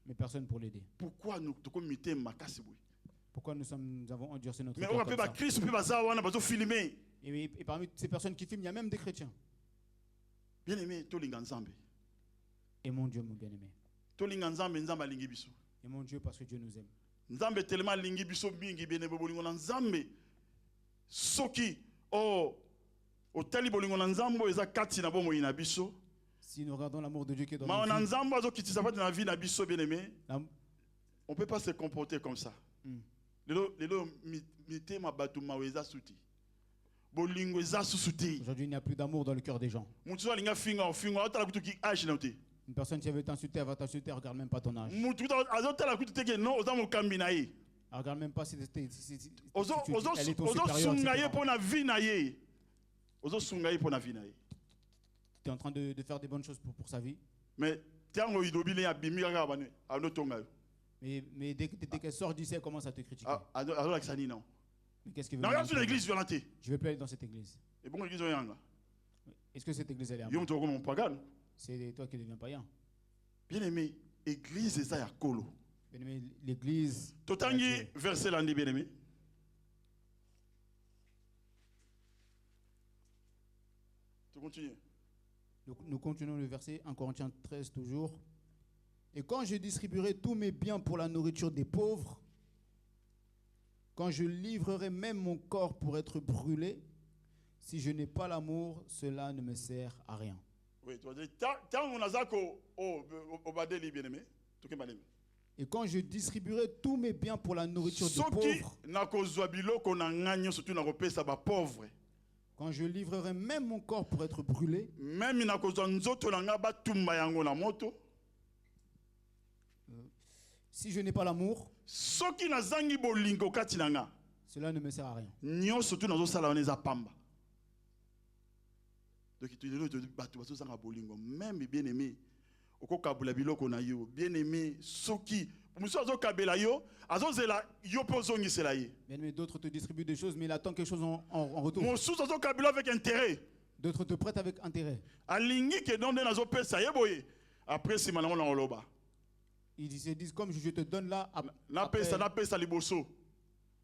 mais personne pour l'aider. Pourquoi nous tout comme mite makasi boy? Pourquoi nous avons endurci notre Mais cœur on comme appelle ba ça? Christ peut baza wana bazo filmer. Et parmi ces personnes qui filment, il y a même des chrétiens. Bien aimé, to linga nzambe. Et mon Dieu, mon bien-aimé. To linga nzambe nzamba lingi biso. Et mon Dieu, parce que Dieu nous aime. Nzambe tellement lingi biso mingi bien aimé bolingo na nzambe. Soki o tali bolingo na nzambo eza kati na bomo ina biso. Si nous regardons l'amour de Dieu qui est dans Ma nos on vies, nzambo azo kitisa pa na vie na biso bien aimé. l'am- On peut pas se comporter comme ça. Hmm. Lelo mite ma batu maweza suti. Bolingo eza susuti. Aujourd'hui, il n'y a plus d'amour dans le cœur des gens. Mutu alinga finga atala kutu ki age na te. Une personne qui veut t'insulter, elle va t'insulter, elle regarde même pas ton âge. Mutu azotala kutu te ke non oza mo kambi na ye. Elle regarde même pas si elle est Ozo ton supérieur, sunga ye etc. pour na vie na ye. Ozo sunga ye pour na vie na ye. Tu es en train de faire des bonnes choses pour sa vie. Mais tiango idobile ya bimi kaka bane anotonga yo. Mais dès qu'elle sort d'ici, elle commence à te critiquer. Azo la kisani non. Mais qu'est-ce qu'il veut Na regarde dire? sur l'église violente. Je ne vais plus aller dans cette église. Et bon l'église oyanga. Est-ce que cette église elle est à Yo moi? mto comme pagan. C'est toi qui deviens païen. Bien aimé, église eza ya kolo. Bien aimé, l'église. Totangi verset landi bien aimé. Tu continues. Nous continuons le verset 1 Corinthiens 13 toujours. Et quand je distribuerai tous mes biens pour la nourriture des pauvres, quand je livrerai même mon corps pour être brûlé, si je n'ai pas l'amour, cela ne me sert à rien. Oui, tu vas dire, tant on a ça au badeli bien aimé. Tu bien aimé. Et quand je distribuerai tous mes biens pour la nourriture des Soki pauvres, na kozwa biloko na ngagno surtout na kopesa ba pauvre. quand je livrerai même mon corps pour être brûlé, Même na kozwa nzoto na nga batumba yango na moto. si je n'ai pas l'amour, Soki na zangi bolingo kati na nga. cela ne me sert à rien. Nyo surtout na zo sala wana eza pamba. Donc tu dis bato bazo zanga bolingo même bien aimé. Oko kabula biloko na yo bien aimé soki muso azo kabela yo azozela yo pozongi sela ye. Bien aimé, d'autres te distribuent des choses, mais il attend quelque chose en retour. Muso azo kabela avec intérêt. D'autres te prêtent avec intérêt. Alingi ke donde nazo pesa ye boye. Après si malamo na oloba. Ils se disent, comme je te donne là, Na après, pesa liboso.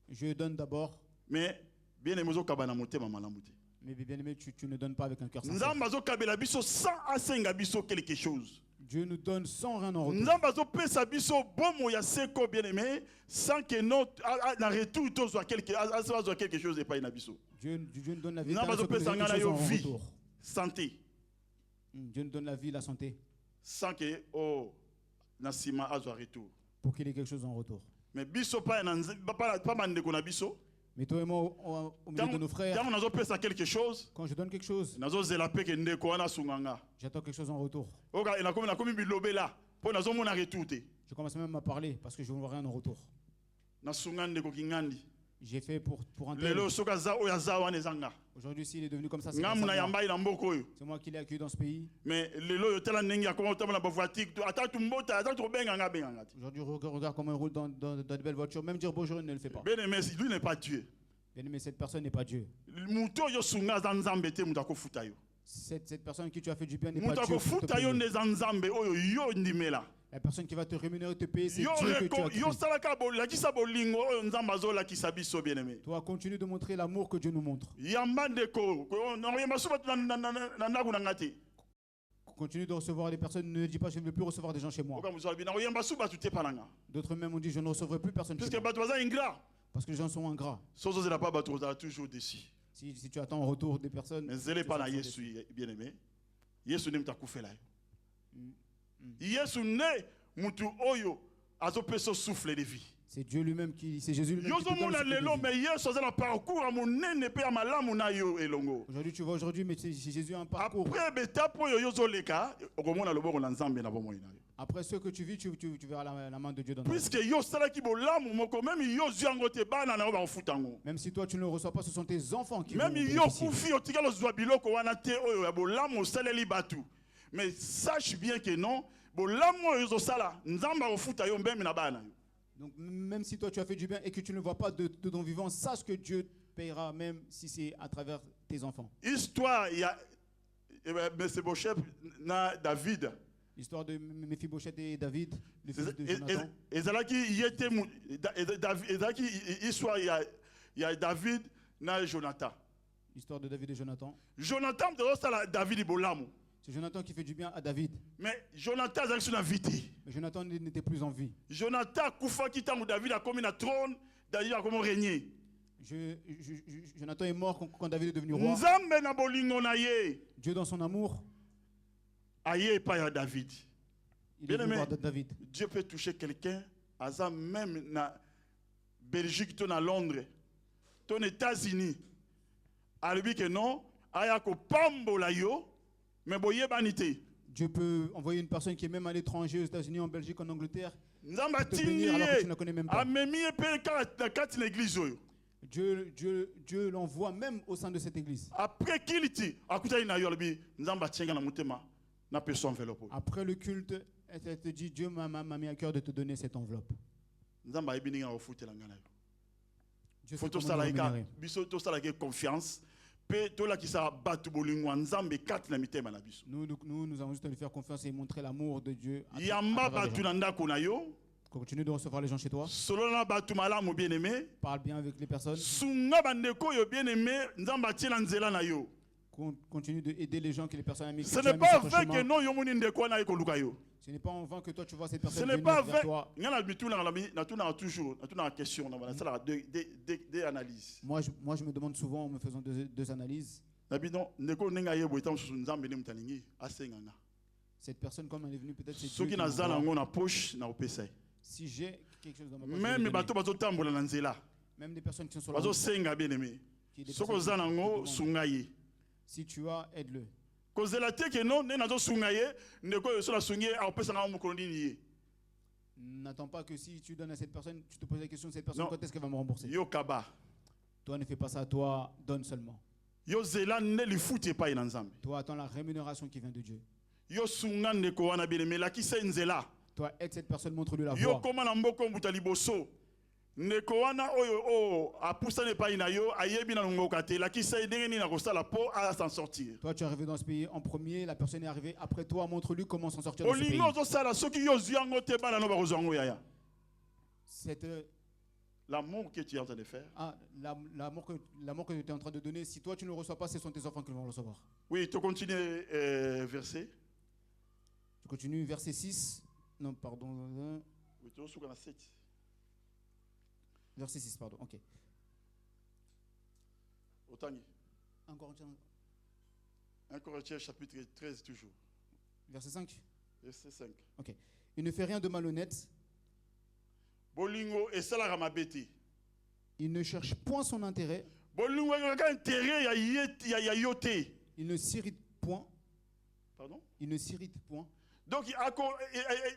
je donne d'abord. Mais bien aimé zo kabana motema malamu te. Mais bien aimé, tu ne donnes pas avec un cœur sincère. Nzamba zo kabela biso sans asenga biso quelque chose. Dieu nous donne sans rien en retour. Nzamba zo pesa biso bomo ya seko bien aimé sans que notre na retour to soit quelque chose et pas na biso. Dieu nous donne la vie. Nzamba zo quelque pesa ngana yo chose en vie, retour. santé Dieu nous donne la vie, la santé, sans que na sima azwa retour. pour qu'il ait quelque chose en retour. Mais biso pas pas mandeko na biso. Mais toi et moi, au milieu de nos frères, Quand nazo pesa quelque chose, quand je donne quelque chose, nazo zela pe ke ndeko wana sunganga. j'attends quelque chose en retour. Oka na komi bilobela po nazo mona retour te. Je commence même à parler parce que je ne vois rien en retour. Na sunga ndeko kingandi. J'ai fait pour un tel. Lelo soka za oya za wana ezanga. Aujourd'hui, s'il est devenu comme ça, c'est grâce Ngamu na à moi. yamba ina mboko oyo. C'est moi qui l'ai accueilli dans ce pays. Mais lelo yo tela ndenge ya komota na bavoiture ata tumbota ata to benga nga benga ngati. Aujourd'hui, regarde comment il roule dans de belles voitures. Même dire bonjour, il ne le fait pas. Bien aimé, lui n'est pas Dieu. Bien aimé, cette personne n'est pas Dieu. Muto yo sunga za nzambe te muta ko futa yo. Cette personne qui tu as fait du bien n'est Muta pas Dieu. ko pour te futa yo payer. ne za nzambe oyo yo ndimela. La personne qui va te rémunérer, te payer, c'est Yo Dieu que tu as créé. yo salaka bolakisa bolingo oyo nzambe azolakisa biso bien aimé. Toi, continue de montrer l'amour que Dieu nous montre. Yamba ndeko na yamba suba na ndaku na ngati. Continue de recevoir les personnes. Ne dis pas, je ne veux plus recevoir des gens chez moi. Oka muzwa bina yamba suba tu te pananga. D'autres même ont dit, je ne recevrai plus personne chez Puisque moi. bato baza ingrat. Parce que les gens sont ingrats. Sozo zela pas bato za toujours déçu. Si tu attends en retour des personnes. Mais zele tu pas na seras Yesu bien aimé. Yesu ne mtakufela yo. Mm. Yesu ne mutu oyo azo peso souffle de vie. C'est Dieu lui-même qui, c'est Jésus lui-même qui te donne Yozomona ce que lelo tu mais hier soza na parcours à monene pe ya malamu na yo elongo. Aujourd'hui, tu vois aujourd'hui, mais c'est Jésus a un parcours. Après betape oyo yozoleka okomona loboko na Nzambe na bomoi na yo. Après ce que tu vis, tu verras la main de Dieu dans ta vie. Puisque yo salaki bolamu moko même yo zwango te bana na ba futango. Même si toi tu ne le reçois pas, ce sont tes enfants qui Même vont yo bénéficier. kufi otikalo zwa biloko wana te oyo ya bolamu saleli batu. Mais sache bien que non, bolamu oyo zosala Nzamba ofuta yo mbemi na bana yo. Donc même si toi tu as fait du bien et que tu ne le vois pas de ton vivant, sache que Dieu payera même si c'est à travers tes enfants. Histoire il y a Mephibosheth na David. L'histoire de Mephibosheth et David, le fils de Jonathan. Ezalaki yete ezalaki histoire il y a David na Jonathan. L'histoire de David et Jonathan. Jonathan de sala David bolamu. C'est Jonathan qui fait du bien à David. Mais Jonathan ezalaki sur la vie. Mais Jonathan n'était plus en vie. Jonathan kufaki tango David a commis la trône, David a comment régner. Jonathan est mort quand David est devenu roi. Nzambe na bolingo na ye. Dieu dans son amour, Aye pa ya David. il est venu voir David. Dieu peut toucher quelqu'un, Asa même na Belgique, ton à Londres, ton États-Unis. Albi que non, aya ko pambola yo, mais boye banité. Dieu peut envoyer une personne qui est même à l'étranger, aux États-Unis, en Belgique, en Angleterre, Nzamba te bénir alors que tu ne le connais même pas. amemi pe kati l'église oyo. Dieu l'envoie même au sein de cette église. Après kiliti, akuta na yo albi, Nzamba tienga na mutema, na peso enveloppe. Après le culte, elle te dit, Dieu m'a mis à cœur de te donner cette enveloppe. Nzamba ebininga ofutela ngana yo. Dieu Faut sait to comment nous salaika, rémunérer. biso to salaka confiance. Pe to la ki sa batu bolingo Nzambe kati na mitema na biso. Nous avons juste à lui faire confiance et montrer l'amour de Dieu. Yamba batu na ndako na yo. Continue de recevoir les gens chez toi. Solo na batu malamu bien aimé. Parle bien avec les personnes. Sunga bandeko yo bien aimé, Nzamba tie na nzela na yo. Continue d'aider les gens que les personnes amies. Ce n'est pas vrai que non yo moni ndeko na ko luka yo. Ce n'est pas en vain que toi tu vois cette Ce personne n'est venir pas vers vrai. toi. Ngana bitu na lami na tuna toujours, na tuna question na ça des analyses. Moi je me demande souvent en me faisant deux analyses. Nabido ndeko nenga yebo itam su Nzambe ne mutalingi asenganga. Cette personne comme elle est venue peut-être c'est Ceux Dieu qui qui na zala m'envoie. ngo na poche na opesa. Si j'ai quelque chose dans ma poche, je vais Même le bato donner. bazo tambola na nzela. Même des personnes qui sont sur la Bazo route, senga bien aimé. qui est des Soko personnes zana qui te ngo demandent. sungaye. Si tu as, aide-le. Kozela te ke non ne nazo sungaye ndeko yo so la sungaye a opesa nga mukondi ni. N'attends pas que si tu donnes à cette personne, tu te poses la question, cette personne, Non. quand est-ce qu'elle va me rembourser? Yo kaba. Toi, ne fais pas ça, toi, donne seulement. Yo zela ne li futi pa ina Nzambe. Toi, attends la rémunération qui vient de Dieu. Yo sunga ndeko wana bien aimé la ki se nzela. Toi, aide cette personne, montre-lui la Yo voie. koma na mboko mbuta liboso. Ndeko wana oyo apusa ne pa ina yo ayebi na ngoka te la ki se ndenge ni na kosala po a s'en sortir. Toi, tu es arrivé dans ce pays en premier, la personne est arrivée après toi, montre-lui comment s'en sortir dans ce pays. Olingo zo sala soki yo zwango te bana no ba kozwango yaya. L'amour que tu es en train de faire. L'amour que tu es en train de donner, si toi tu ne le reçois pas, ce sont tes enfants qui vont le recevoir. Oui, tu continues verset. Tu continues, verset 6. Non, pardon. Oui, tu es sur 7. Verset 6, pardon. Ok. Otangi. Encore 1 Corinthiens chapitre 13 toujours. verset 5. Verset 5. Ok. Il ne fait rien de malhonnête. Bolingo et sala mabeti. Il ne cherche point son intérêt. Bolingo a intérêt ya yote. Il ne s'irrite point. Pardon? Il ne s'irrite point. Donc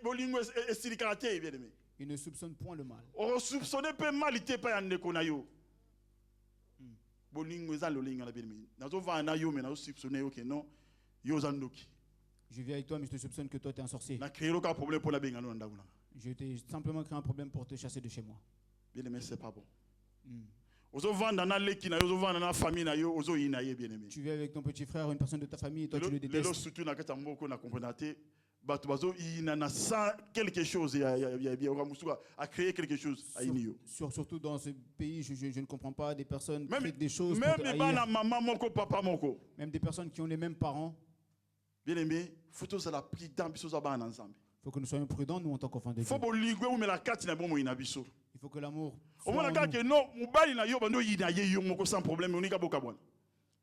bolingo est silicarité bien aimé. Il ne soupçonne point le mal. On soupçonne pas malité pas yande konayo. Bolingo za lolinga la bien aimé. Nazo va na yo mais nazo soupçonner OK non. Yo zandoki. Je vis avec toi mais je te soupçonne que toi tu es un sorcier. Na créer aucun problème pour la bengano ndaguna. Je t'ai simplement créé un problème pour te chasser de chez moi. Bien aimé, c'est pas bon. Ozo vanda na leki na yo, ozo vanda na famille na yo, ozo yina ye bien aimé. Tu vis avec ton petit frère, une personne de ta famille et toi tu le Le détestes. surtout na kata mboko na comprenate. Bato bazo yina na sa quelque chose a créé quelque chose à inio. Surtout dans ce pays, je ne comprends pas des personnes Même qui créent des choses même pour te les haïr. bana maman moko papa moko. Même des personnes qui ont les mêmes parents. Bien aimé, faut ça la pris dans biso za bana ensemble. Il faut que nous soyons prudents, nous, en tant qu'enfants de Dieu. Faut boligwe ou mais la carte na bon ina biso. Il faut que l'amour Au soit moins en la nous. que non, mobali na yo bando yina ye yo moko sans problème, onika boka bwana.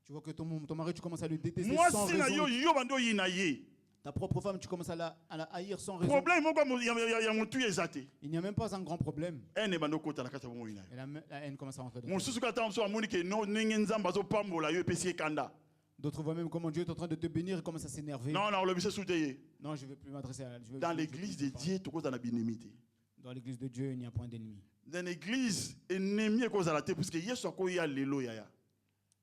Tu vois que ton mari, tu commences à le détester Moi sans si na yo raison. yo bando yina ye. Ta propre femme, tu commences à la haïr sans raison. Problème, il y a mon tuyau exaté. Il n'y a même pas un grand problème. Elle n'est pas de côté à la carte de mon ina. Et la haine commence à rentrer Mon dedans. sous que t'as en moni que non n'engen bazo pambola yo pesi kanda. D'autres voient même comment Dieu est en train de te bénir et commencent à s'énerver. Non, le bise souteye. Non, je ne vais plus m'adresser à elle. Dans l'église de Dieu, tu cause la bien-aimité. Dans l'église de Dieu, il n'y a point d'ennemi. Dans l'église, ennemi cause à la tête parce que yeso ko ya lelo ya.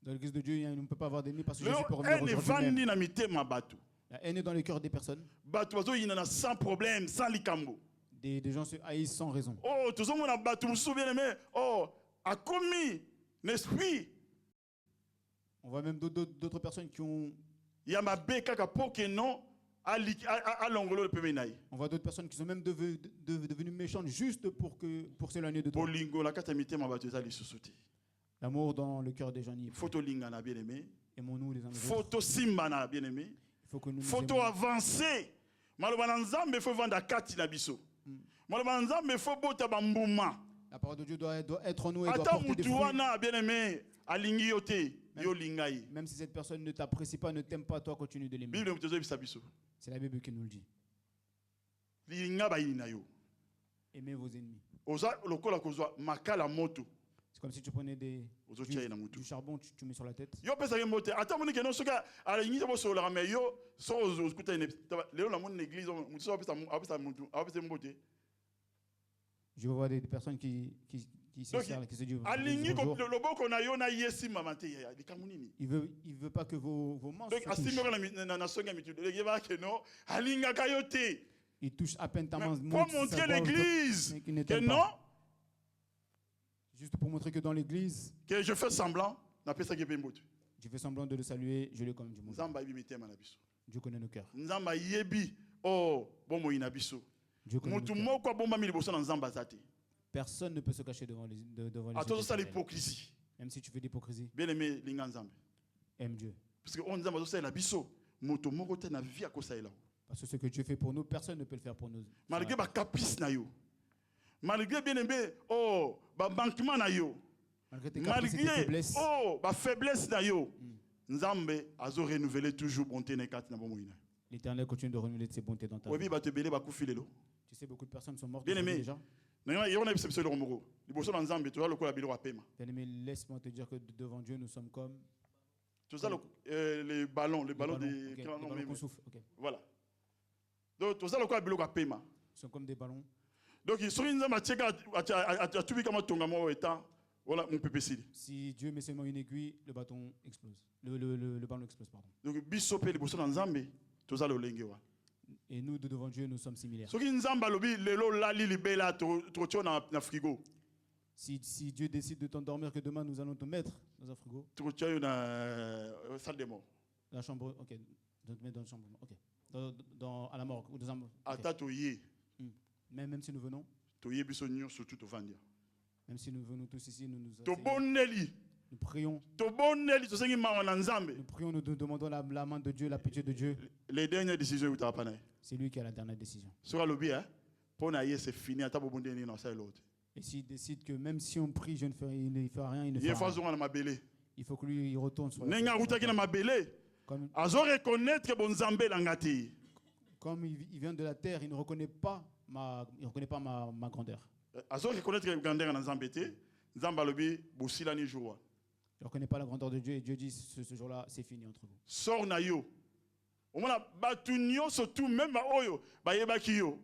Dans l'église de Dieu, il ne peut pas avoir d'ennemi parce que Le Jésus peut revenir elle aujourd'hui vandi même. na mitema bato. La haine est dans le cœur des personnes. Bato bazo yina sans problème, sans likambo. Des gens se haïssent sans raison. Oh, tout ça mon bato musu bien aimé. Oh, a commis l'esprit. On voit même d'autres personnes qui ont... Il y a ma beka pour que non à l'ongolo le pemenaï. On voit d'autres personnes qui sont même devenues méchantes juste pour s'éloigner de toi. Bolingo la katamite ma bato za li susute. L'amour dans le cœur des gens n'y est pas. Photo linga na bien aimé. Aimons-nous les uns les autres. Photo simba na bien aimé. Il faut que nous nous Photo aimions. avancée. Maloba nzambe faut vendre kati na biso. Maloba nzambe faut bota bambuma. La parole de Dieu doit être en nous et doit Ata porter des fruits. mutuana bien aimé alingi yote yo lingai. Même si cette personne ne t'apprécie pas, ne t'aime pas, toi continue de l'aimer. Bible mtezo bisa biso. C'est la Bible qui nous le dit. Linga ba yina yo. Aimez vos ennemis. Oza lokola kozwa makala moto. C'est comme si tu prenais du charbon, tu mets sur la tête. Yo pesa mote. Ata moni ke no soka alingi bo so la me yo so oskuta ine. Leo la mon église mutso apesa mote. Je vois des personnes qui se servent, qui se disent alingi bonjour. le loboko na yo na yesi mamante ya likamunini. Il veut pas que vos mains Donc se touchent. asimero na songa mitu. Le va que non alinga kayote. Il touche à peine ta main. Pour montrer l'église que non, Juste pour montrer que dans l'église, que je fais semblant, n'a pas ça qui est bien. je fais semblant de le saluer, je le comme du monde. Nzamba ibi mitema na biso. Dieu connaît nos cœurs. Nzamba yebi oh bomo ina biso. Dieu connaît nos Mutu cœurs. moko bomba mi liboso na nzamba zate. Personne ne peut se cacher devant les yeux Attention ça d'Israël. l'hypocrisie. Même si tu fais d'hypocrisie, Bien aimé linga nzambe. aime Dieu. Parce que on nzamba zo ça la biso. Moto moko te na vie akosa ela. Parce que ce que Dieu fait pour nous, personne ne peut le faire pour nous. Malgré ba caprice na yo. Malgré bien aimé oh ba manquement na yo. Malgré tes caprices et tes Malgré faiblesses, oh ba faiblesse na yo. Nzambe azo renouveler toujours bonté na kati na bomo ina. l'Éternel continue de renouveler ses bontés dans ta vie. Obi ba te belé ba kufilelo. Tu sais, beaucoup de personnes sont mortes Bien aujourd'hui aimé. déjà. Il y a une exception de Romoro. Il y a un Nzambe, tu vois le quoi la bilo à paiement. Bien-aimé, laisse-moi te dire que devant Dieu, nous sommes comme Tu sais les ballons des ok, quand les on ballons met- qu'on souffle. Ok. Voilà. Donc tu sais le quoi la bilo à paiement. Nous sommes comme des ballons. Donc ils sont une Nzambe à tu vis comme ton gamin étant voilà mon PPC. Si Dieu met seulement une aiguille, le bâton explose. Le ballon explose, pardon. Donc bisope les bosso dans Nzambe, tu sais le lengue wa. Et nous, devant Dieu, nous sommes similaires. So ki Nzambe lobi lelo la li libela to tio na frigo. Si Dieu décide de t'endormir, que demain nous allons te mettre dans un frigo, To tio na salle de mort. la chambre, ok, de te mettre dans la chambre, ok, à la morgue ou dans un, ok. Ata to ye, Même si nous venons, to ye biso nyo surtout to vandia. même si nous venons tous ici, nous To boneli, prions, to boneli to sengi mawa na Nzambe. nous demandons la main de Dieu, la pitié de Dieu. Les dernières décisions tu as pas. C'est lui qui a la dernière décision. Sur le bien, pour naïe c'est fini, à ta bonne dernière dans ça l'autre. Et s'il décide que même si on prie, il ne fera rien, il ne Il y a fera fois rien. où on a ma belé. Il faut que lui il retourne sur la Nenga ruta qui na ma belé. Comme, Azo reconnaître que bon Nzambe langati. comme il vient de la terre, il ne reconnaît pas ma grandeur. Azo reconnaître que grandeur na Nzambe té, Nzamba lobi bosila ni jour. Il ne reconnaît pas la grandeur de Dieu et Dieu dit ce jour-là, c'est fini entre vous. Sors na yo. Au moins batu surtout même ba oyo, ba yebaki yo.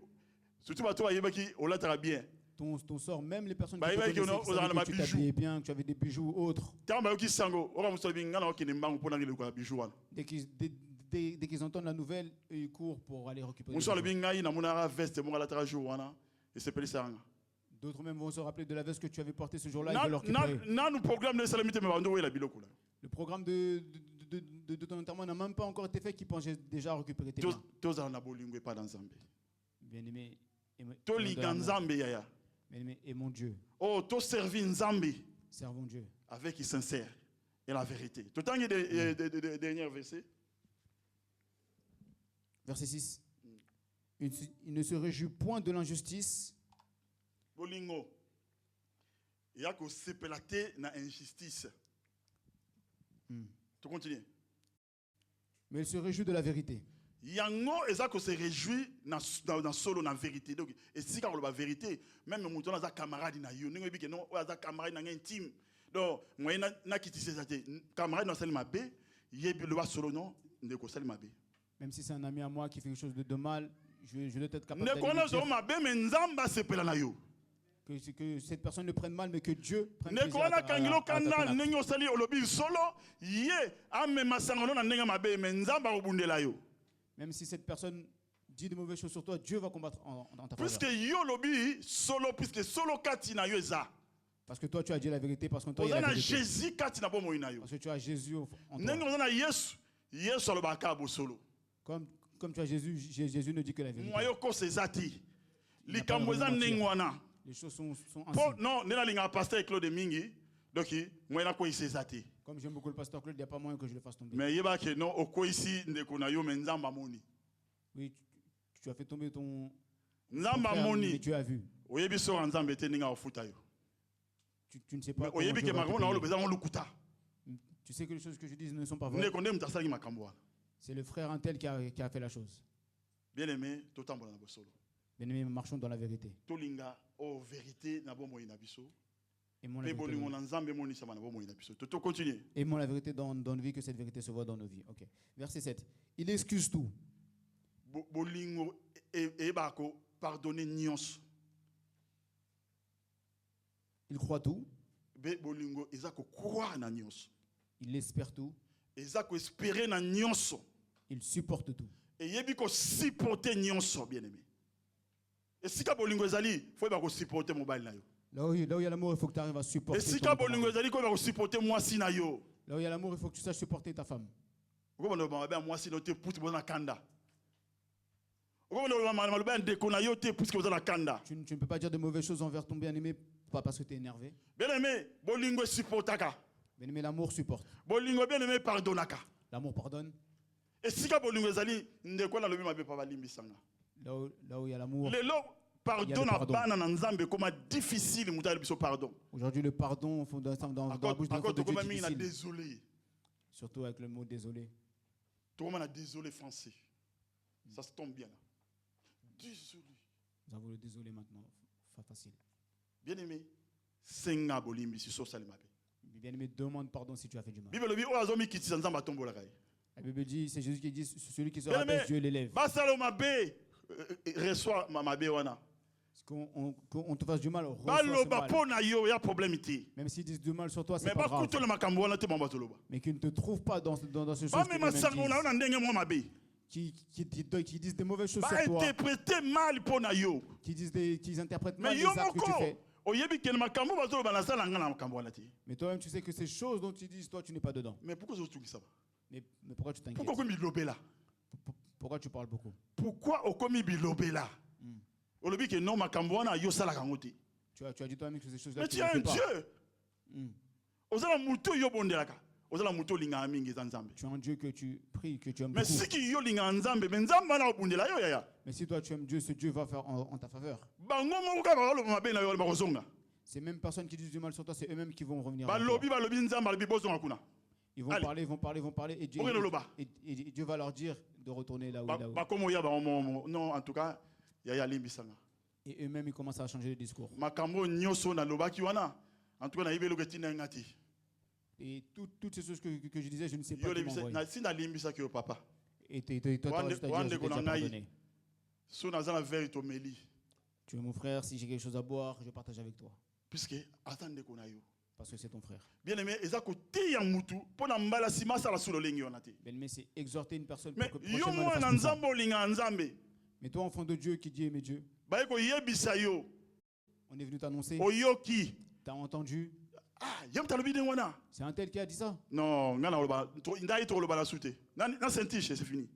Surtout ba to ba yebaki olatara bien. Ton sort, même les personnes Bah, qui te il va connaissaient, qu'il y en a qui savaient que tu bijoux. t'habillais bien, que tu avais des bijoux ou autres, Tant ba yoki sango, ora musolobi ngana okene mbangu pona ngile kwa bijou wana. dès qu'ils entendent la nouvelle, eux, ils courent pour aller récupérer des Musolobi bijoux. ngai na munara veste mo latara jour wana. Et c'est peli sanga. D'autres même vont se rappeler de la veste que tu avais portée ce jour-là, ils Na veulent le récupérer. na nous programme de salamité me bando la biloko là. Le programme de ton enterrement n'a même pas encore été fait, qu'ils pensent déjà récupérer tes mains. Tous en abolingo pas dans Nzambe. Bien-aimé, To liga Nzambe yaya. bien-aimé, aimons Dieu, Oh, to servi Nzambe servons Dieu. avec sincère et la vérité. Tout temps il y a des derniers versets. Verset 6. Il ne se réjouit point de l'injustice, Bolingo. Il y a que sepelate na injustice. Tu continues. mais il se réjouit de la vérité. Yango ezako se réjouit dans solo na vérité. Donc et si quand on la vérité, même mon ton za camarade na yo, ningo bi que non, za camarade na intime. Donc moi na kiti se zate camarade na sel mabe, yebi le solo non, ndeko sel mabe. Même si c'est un ami à moi qui fait quelque chose de mal, je dois être capable Ne connais zo mabe mais nzamba se pela na yo. Que cette personne ne prenne mal, mais que Dieu prenne Ne plaisir connais à kangilo ton kana acte. nengo sali olobi solo, ye ame masangono na nenga mabe mais nzamba obundela yo. Même si cette personne dit de mauvaises choses sur toi, Dieu va combattre en ta Puisque faveur. yo lobi solo, puisque solo kati na yo eza. Parce que toi, tu as dit la vérité, parce que toi, il y a la Ozana vérité. Jésus kati na bomo ina yo. Parce que tu as Jésus en Nengo toi. ozana Yesu, Yesu alobaka bo solo. Comme tu as Jésus, Jésus ne dit que la vérité. Mwayo ko sezati. Likambo eza nengwana. Les choses sont Po ainsi. non, nena linga pasteur Claude Mingi. Donc moi na ko isezati. Comme j'aime beaucoup le pasteur Claude, il n'y a pas moyen que je le fasse tomber. Mais yeba ke non oko isi ndeko na yo mais nzamba moni. Oui, tu as fait tomber ton Nzamba frère, mais moni. Dieu a vu. Oyebi so nzamba te ninga ofuta yo. Tu ne sais pas Mais comment oyebi Dieu ke va te makambo na payer. lo beza on lukuta. Tu sais que les choses que je dis ne sont pas vraies. Ndeko ndem mtasali makambo. C'est le frère un tel qui a fait la chose. Bien aimé, totambola na bosolo. Bien aimé, marchons dans la vérité. Tolinga o vérité na bomo ina biso. Aimons la Pe vérité, bolingo na nzambe moni sama na bomo ina biso. To continuer. aimons la vérité dans nos vies, que cette vérité se voit dans nos vies. Ok. Verset 7. Il excuse tout. Bolingo e bako pardonner nyonso. Il croit tout. Be bolingo ezako croire na nyonso. Il espère tout. Ezako espérer na nyonso. Il supporte tout. Et yebi ko supporter nyonso bien aimé. Et si ka bolingo ezali, faut ba ko supporter mobile na yo. Là où il y a l'amour, il faut que tu arrives à supporter. Et si ton ka parent. bolingo ezali ko ba ko supporter mwasi na yo. Là où il y a l'amour, il faut que tu saches supporter ta femme. Ko ba ba mwasi no te puti bona kanda. Ko ba ba ba ndeko na yo te puti ko na kanda. Tu ne peux pas dire de mauvaises choses envers ton bien-aimé, pas parce que tu es énervé. Bien aimé, bolingo supportaka. Bien-aimé, l'amour supporte. Bolingo bien aimé pardonnaka. L'amour pardonne. Et si ka bolingo ezali ndeko na lobi mabe pa balimbisanga. Là où il y a l'amour. Lelo pardon na bana na nzambe comment difficile mutal biso pardon. Aujourd'hui, le pardon dans la bouche d'un Encore de to Dieu comme est na difficile. désolé. Surtout avec le mot désolé. To comme na désolé français. Ça se tombe bien là. Désolé. Nous avons le désolé maintenant. Facile. Bien aimé, senga bolimbi si so salimabe. Bien-aimé, demande pardon si tu as fait du mal. Bible lobi o azomi kiti nzamba tombola kai. La Bible dit, c'est Jésus qui dit, celui qui se Bien-aimé, rabaisse, Dieu l'élève. basalo mabe reçoit mabe wana. Qu'on te fasse du mal, reçois ce Baloba mal. pona yo ya problème ité. Même s'ils disent du mal sur toi, c'est Mais pas ba grave. kuto le makambo wana te mamba toloba. Mais qu'ils ne te trouvent pas dans ce chose Ba que me eux-mêmes masango na disent. na ndenge mo mabe. Qui disent des mauvaises choses Ba sur toi. interpréter mal pona yo. Qui interprètent mal Mais les yo actes que tu moko fais. oyebi ke makambo bazoloba na sala nga na makambo wana te. Mais toi-même, tu sais que ces choses dont ils disent, toi, tu n'es pas dedans. Mais pourquoi ozotungi ça? Mais pourquoi tu t'inquiètes? Pourquoi komi bilobela? Pourquoi tu parles beaucoup? Pourquoi okomi bilobela? Olobi ke non makambo wana yo sala kango te. Tu as dit toi-même que ces choses-là, Mais tu tu ne es fais un pas. Dieu. Ozala muto yo bondelaka. Ozala muto linga mingi za nzambe. Tu es un Dieu que tu pries, que tu aimes Mais beaucoup. si ki yo linga nzambe, mais nzamba na obundela yo yaya. Mais si toi tu aimes Dieu, ce Dieu va faire en ta faveur. Bango moko ka ba lo mabe na yo ba kozonga. Ces mêmes personnes qui disent du mal sur toi, c'est eux-mêmes qui vont revenir. vers Balobi toi. balobi nzamba lobi bozonga kuna. Ils vont Allez. parler, ils vont parler, ils vont parler. Et Dieu, Oké loloba. et Dieu va leur dire de retourner là où il est. Ba komo ya ba non en tout cas yaya limbisanga. Et eux-mêmes, ils commencent à changer de discours. Makambo nyoso na lobaki wana. En tout cas na yebelo ketina ngati. Et toutes ces choses que je disais, je ne sais pas Yo comment limbisa envoyer. na sinda limbisa ki yo papa. Et toi, tu as juste à dire, Wande je t'ai déjà konangai. pardonné. So na zala verito meli. Tu es mon frère, si j'ai quelque chose à boire, je partage avec toi. Puisque attendez qu'on a yo. Parce que c'est ton frère. Bien aimé, ezako te ya mutu pona mbala sima sala sulo lengi ona te. Bien-aimé, c'est exhorter une personne Mais pour que yo prochainement mo elle na fasse comme ça. nzambo linga nzambe. Mais toi, enfant de Dieu qui dit aimer Dieu, Ba ko yebisa yo. on est venu t'annoncer, Oyoki. t'as entendu, Ah, yam talobi de wana. c'est un tel qui a dit ça. Non, ngana loba, ndai to loba la soute. Na sentiche, c'est fini.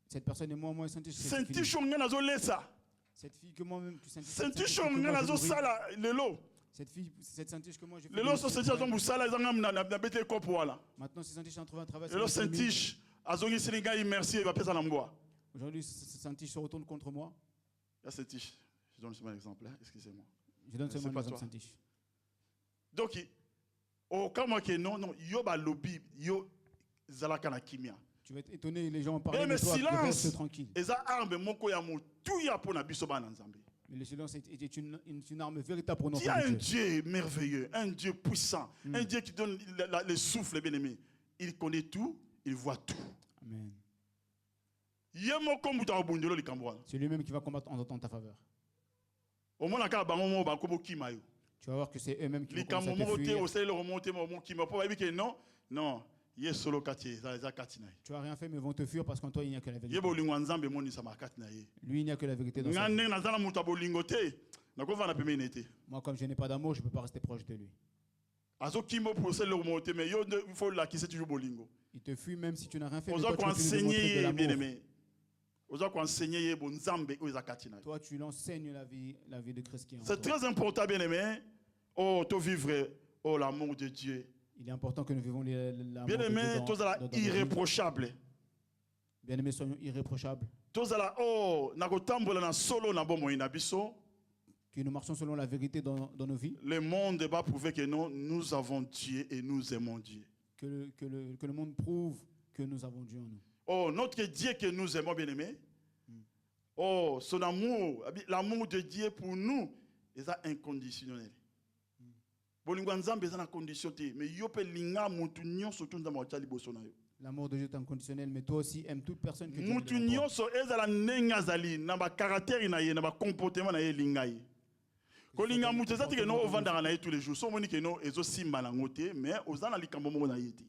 Cette personne et moi, Saint-Tiche, c'est fini. Sentiche ngana zo lesa. Cette fille que moi-même, tu Sentiche ngana zo sala lelo. cette Saint-Tiche que moi, je fais. Lelo so sentiche zo musala ezanga na bete kopo wala. Maintenant, si Saint-Tiche a trouvé un travail, Lelo c'est une famille. sentiche azongi selinga merci et va pesa na mboa. Aujourd'hui, Saint-Tiche se retourne contre moi. Ya sentiche. Je donne seulement un exemple, hein, excusez-moi. Je donne C'est seulement pas l'exemple toi. Saint-Tiche. Donc, au cas moi que non, yo ba lobby, yo zalaka na kimia. Tu vas être étonné, les gens parlent Eh, de mais toi, silence. reste tranquille. Eza arme moko ya motuya pona biso bana nzambe. Mais le silence est une arme véritable pour nos Il y a un enfants. Dieu merveilleux, un Dieu puissant, un Dieu qui donne le souffle, bien aimé. Il connaît tout, il voit tout. Amen. Yemo kombuta obundelo likambo wana. C'est lui-même qui va combattre en ta faveur. Omona ka bango mo ba kobo kimayo. Tu vas voir que c'est eux-mêmes qui vont Likambo commencer à te mo te fuir. osele remonter mo kima po ba bi ke non, non, ye solo kati za kati na ye. Tu n'as rien fait, mais ils vont te fuir parce qu'en toi, il n'y a que la vérité. Yebo lingwa nzambe moni sa makati na ye. Lui, il n'y a que la vérité dans sa vie. Ngane na zana muta bolingo te. Na ko vana pemene te. Moi, comme je n'ai pas d'amour, je ne peux pas rester proche de lui. Azo kimo pour osele remonter mais yo il faut la qui c'est toujours bolingo. Il te fuit même si tu n'as rien fait. On Mais doit toi, tu peux lui enseigner démontrer de bien l'amour. aimé. On doit enseigner ye bon nzambe o za kati na ye. Toi, tu l'enseignes la vie de Christ qui est en C'est toi. très important, bien aimé. Oh, to vivre, oh, l'amour de Dieu. Il est important que nous vivons l'amour Bien de Dieu aimé, dans tous là nos vies. irréprochable. Bien aimés, soyons irréprochables. Tous là, oh, nakotambola na solo na bomo ina biso. Que nous marchons selon la vérité dans nos vies. Le monde va prouver que non, nous avons Dieu et nous aimons Dieu. Que le monde prouve que nous avons Dieu en nous. Oh, notre Dieu que nous aimons, bien aimé. Oh, son amour, l'amour de Dieu pour nous, est inconditionnel. Bolingo nzambe eza na condition te, mais yo pe linga mutu nyonso tu nzambe watali boso na yo. L'amour de Dieu est inconditionnel, mais toi aussi, aime toute personne que Dieu met Mutu devant toi. nyonso ezala ndenge azali na ba caractère na ye na ba comportement na ye linga ye. Kolinga mutu eza te ke no ovandaka na ye tous les jours. So moni ke no ezo simba na ngote, mais ozana likambo moko na ye te.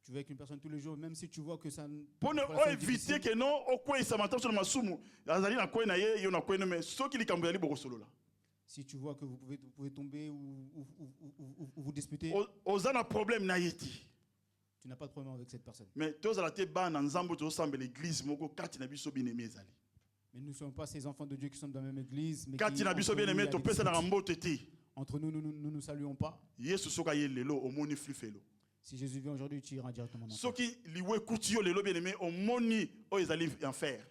Tu veux avec une personne tous les jours, même si tu vois que ça... Pour ne éviter que non okwesa matam sur masumu, azali na koina ye yo na koina mais soki likambo yali boko solo la. Si tu vois que vous pouvez tomber ou vous disputer, Ozana problème na ye te. tu n'as pas de problème avec cette personne. Mais tozala te ba na nzambo to sambe l'église moko kati na biso bien aimé ezali. Mais nous ne sommes pas ces enfants de Dieu qui sont dans la même église. Mais Kati qui, na biso entre bien nous, il y aimé a to des pesa na disputes. rambote te. Entre nous, nous ne saluons pas. Yesu soka ye lelo omoni flifelo. Si Jésus vient aujourd'hui, tu iras directement dans Soki liwe kuti yo lelo bien aimé omoni o ezali enfer.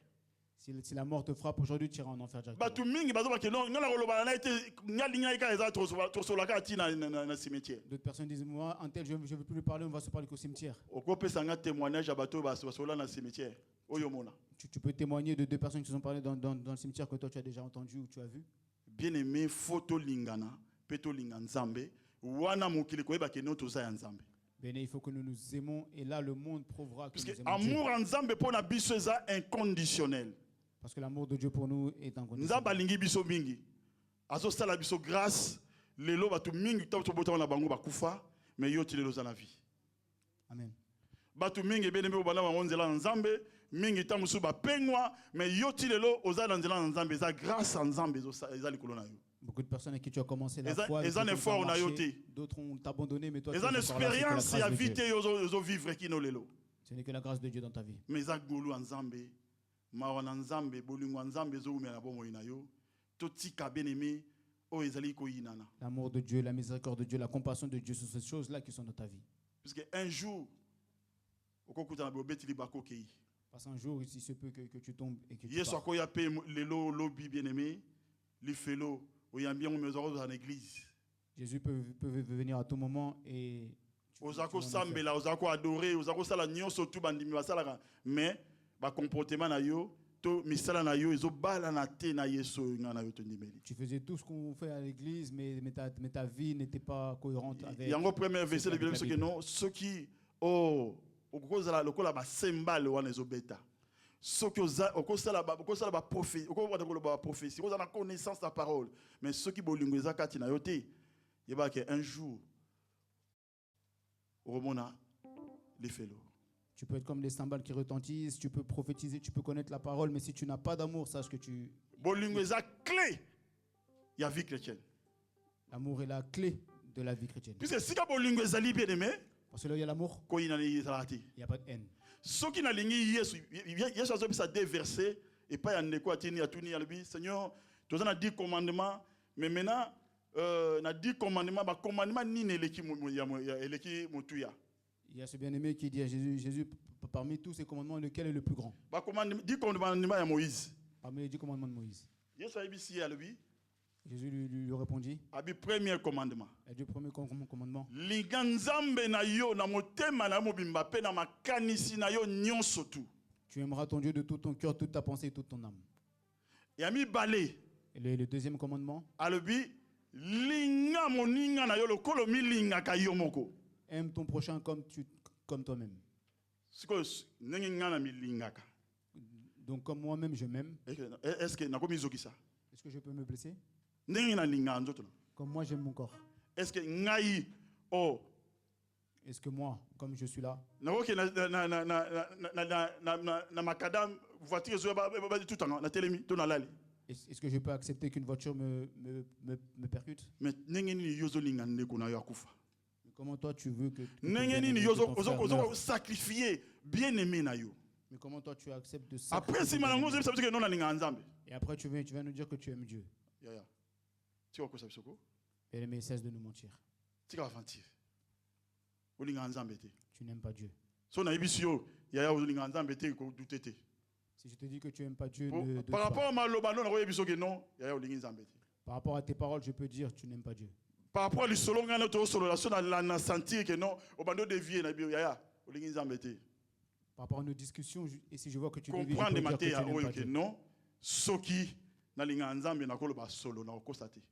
Si la mort te frappe aujourd'hui, tu iras en enfer directement. Batu mingi bazo ba ke non ngala koloba na ete ngalinga ika eza to solaka ti na cimetière. D'autres personnes disent, moi, un tel, je ne veux plus lui parler, on va se parler qu'au cimetière. Okopesa nga témoignage ya bato ba sola na cimetière. Oyo mona. Tu peux témoigner de deux personnes qui se sont parlé dans le cimetière que toi tu as déjà entendu ou tu as vu. Bien aimé photo lingana, peto linganzambe, wana mokili koyeba ke no toza ya nzambe. Bien, il faut que nous nous aimons et là le monde prouvera que Parce nous que aimons Dieu. amour en nzambe pona biso eza inconditionnel. Parce que l'amour de Dieu pour nous est inconditionnel. Nzambe alingi biso mingi. Azo sala biso grâce, lelo batu mingi to bota na bango bakufa, mais yo ti lelo za la vie. Amen. Batu mingi bien aimé obana bango nzela nzambe, mingi ta musu ba pengwa, mais yo ti lelo oza na nzela nzambe za grâce en nzambe eza likolo na yo. Beaucoup de personnes avec qui tu as commencé la Eza- foi, avec eza qui tu as effort na yo marché, te. d'autres ont abandonné, mais toi tu Eza es une encore là, c'est que la expérience ya grâce de vie Dieu. te ozo vivre kino lelo. Ce n'est que la grâce de Dieu dans ta vie. Mais eza golu nzambe, mawa na nzambe, bolingo nzambe zo umela bomo ina yo. Totika bien aimé o ezali ko yinana. L'amour de Dieu, la miséricorde de Dieu, la compassion de Dieu, ce sont ces choses-là qui sont dans ta vie. Puisque un jour okokuta na bobeti libako kei. Parce qu'un jour, il se peut que tu tombes et que tu Yesu pars. akoya pe lelo lobi bien aimé, li felo oyambi on mezo dans l'église. Jésus peut venir à tout moment et Ozako tu vas en enfer. sambela, ozako adorer, ozako sala nyonso tu bandimi basala mais ba comportement na yo to misala na yo ezo bala na te na Yesu nga na yo to ndimeli. Tu faisais tout ce qu'on fait à l'église, mais ta vie n'était pas cohérente avec... Yango premier verset de avec la Bible c'est que Bible. non ceux qui okozala lokola ba sembale wana ezo beta. Ceux qui okosala ba prophétie, okozala ba prophétie, okozala connaissance de la parole, mais ceux qui bolingo ezakati na yo te, yeba que un jour Romona les félo. Tu peux être comme les cymbales qui retentissent, tu peux prophétiser, tu peux connaître la parole, mais si tu n'as pas d'amour, sache que Bolingo eza clé ya vie chrétienne. l'amour est la clé de la vie chrétienne. Puisque si ka bolingo ezali bien aimé, Parce que là où il y a l'amour, ko ina ni ezalati. il n'y a pas de haine. Soki na lingi Yesu azobisa deux versets et pas ya ndeko atini atuni ya lobi Seigneur, toza na 10 commandements mais maintenant na 10 commandements ba commandement nini eleki eleki mutuya. Il y a ce bien-aimé qui dit à Jésus, parmi tous ces commandements, lequel est le plus grand? Ba commandement 10 commandements ya Moïse. Parmi les 10 commandements de Moïse. Yesu ayebisi ya lobi Jésus lui répondit. Abi premier commandement. Et du premier commandement. Linga nzambe na yo na motema na mobimba pe na makanisi na yo nyonso tu. Tu aimeras ton Dieu de tout ton cœur, toute ta pensée et toute ton âme. Et ami balé. Et le deuxième commandement. Alobi linga moninga na yo lokolo mi linga ka yo moko. Aime ton prochain comme toi-même. Siko nengi ngana mi linga ka. Donc comme moi-même je m'aime. Est-ce que nakomi zokisa? Est-ce que je peux me blesser? Nengi na linga nzoto. Comme moi j'aime mon corps. Est-ce que ngai oh est-ce que moi comme je suis là nakoki na makadam voiture zo ba tout temps na telemi to na lali. Est-ce que je peux accepter qu'une voiture me percute? Mais nengi ni yozo linga ndeko na yo akufa. Comment toi tu veux que nengi ni yozo sacrifier bien-aimé na yo. Mais comment toi tu acceptes de ça? Après si malango ça veut dire que non la linga nzambe. Et après tu vas nous dire que tu aimes Dieu. Ya. Tu vois quoi ça bisoko? Et mais cesse de nous mentir. Tu vas mentir. O linga nzambe te. Tu n'aimes pas Dieu. So na ibisio ya o linga nzambe te ko douter. Si je te dis que tu n'aimes pas Dieu, par rapport à malobano na ko yebiso ke non, ya o linga nzambe te. Par rapport à tes paroles, je peux dire tu n'aimes pas Dieu. Par rapport à l'isolo ngana to solo la so na sentir que non, o bando dévier na bio ya o linga nzambe te. Par rapport à nos discussions, et si je vois que tu dévies, comprendre des matières que non, soki na linga nzambe na koloba solo na okosate.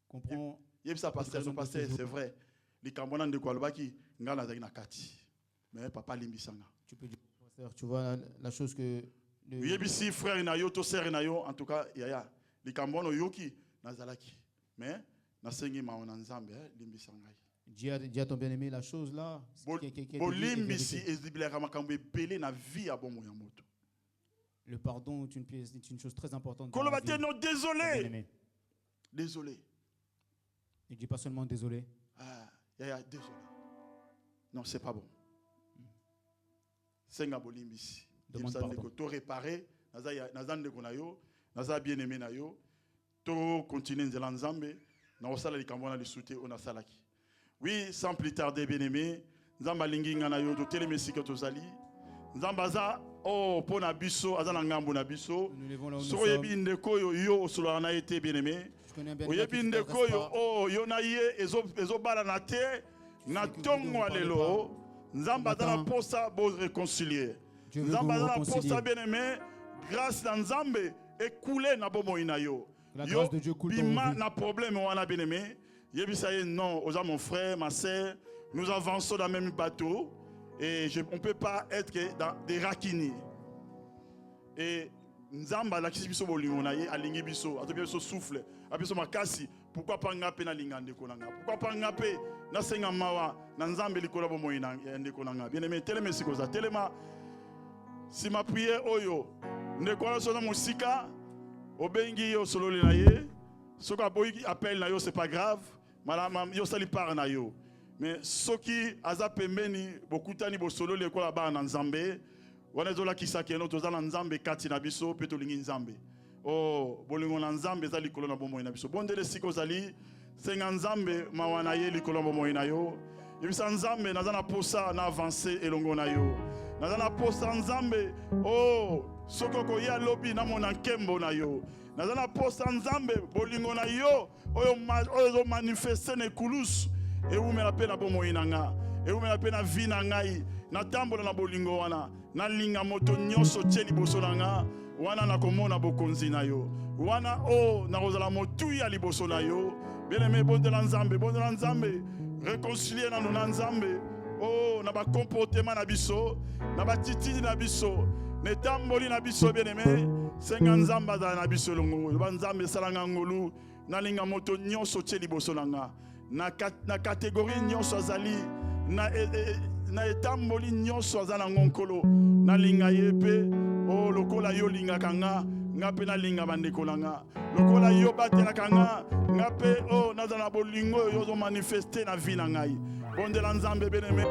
Comprends. Yebisa pasteur, c'est vrai. Les cambonans de Kwalbaki ngana zaki na kati. Mais papa limbisanga. Tu peux dire pasteur, tu vois la chose que yebisi frère na yo to sœur na yo en tout cas yaya. Les cambono yoki nazalaki. Mais na sengi maona nzambe limbisanga. Dis à ton bien-aimé la chose là. Le pardon est une chose très importante. Non, désolé. Désolé. Ne dis pas seulement désolé. Ah, désolé. Non, c'est pas bon. Senga bolimbisi. Demande pardon. To réparer, nazande konayo, naza bien-aimé na yo, to continuer nzela nzambe, na osala likambona lisute ona salaki. Oui, sans plus tarder, bien-aimé, Nzamba lingi ngana yo to telemesi ke tozali. Nzambaza oh pona biso azana ngambo na biso. So yebi ndeko yo solo na été bien-aimé. Yebi ndeko yo oh yo na ye ezo bala na te na tongo lelo. Nzambaza na posa bo réconcilier. Nzambaza na posa bien-aimé, grâce à Nzambe écoulé na bomo ina yo. Yo bima na problème wana bien-aimé. Non, mon frère, ma soeur, nous avançons dans le même bateau et on ne peut pas être dans des rakini. Et Nzamba la kisibiso bolingonaye alingi biso, atobiso souffle, abiso makasi, pourquoi pas ngape na lingande konanga? Pourquoi pas ngape na senga mawa na Nzambe likola bomo ina ndekonanga? Bien-aimé, telema sikoza, telema si ma prière oyo ndekola sona musika obengi yo solo na ye, soka boyi appel na yo c'est pas grave. Madame, yo sali par na yo. Mais soki aza pembeni bokutani bo solo le kola ba na Nzambe, wana zola kisaki no tozala Nzambe kati na biso pe to lingi Nzambe. Oh, bolingo na Nzambe za likolo na bomo na biso. Bondele siko zali senga Nzambe mawana ye likolo bomo na yo. Yebisa Nzambe nazana posa na avancer elongo na yo. Nazana posa Nzambe oh sokoko ya lobi na mona nkembo na yo. Nazana posa Nzambe bolingo na yo oyo manifester ne kulus e u me la pena bomo inanga e u me la pena vina ngai na tambola na bolingo wana na linga moto nyonso teli boso nanga wana na komona bokonzi na yo wana o na kozala motu ya liboso na yo bien-aimé bondela Nzambe réconcilier na nuna Nzambe oh na ba comportement na biso na ba titidi na biso ne tamboli na biso bien-aimé senga Nzamba za na biso longo ba Nzambe salanga ngolu na linga moto nyonso teli boso nanga na catégorie nyonso azali na etamboli nyonso azana ngonkolo na linga yepe o lokola yo linga kanga ngape na linga bandeko nanga lokola yo batela kanga ngape o nazana bolingo yo zo manifester na vie na ngai bondela Nzambe bien-aimé.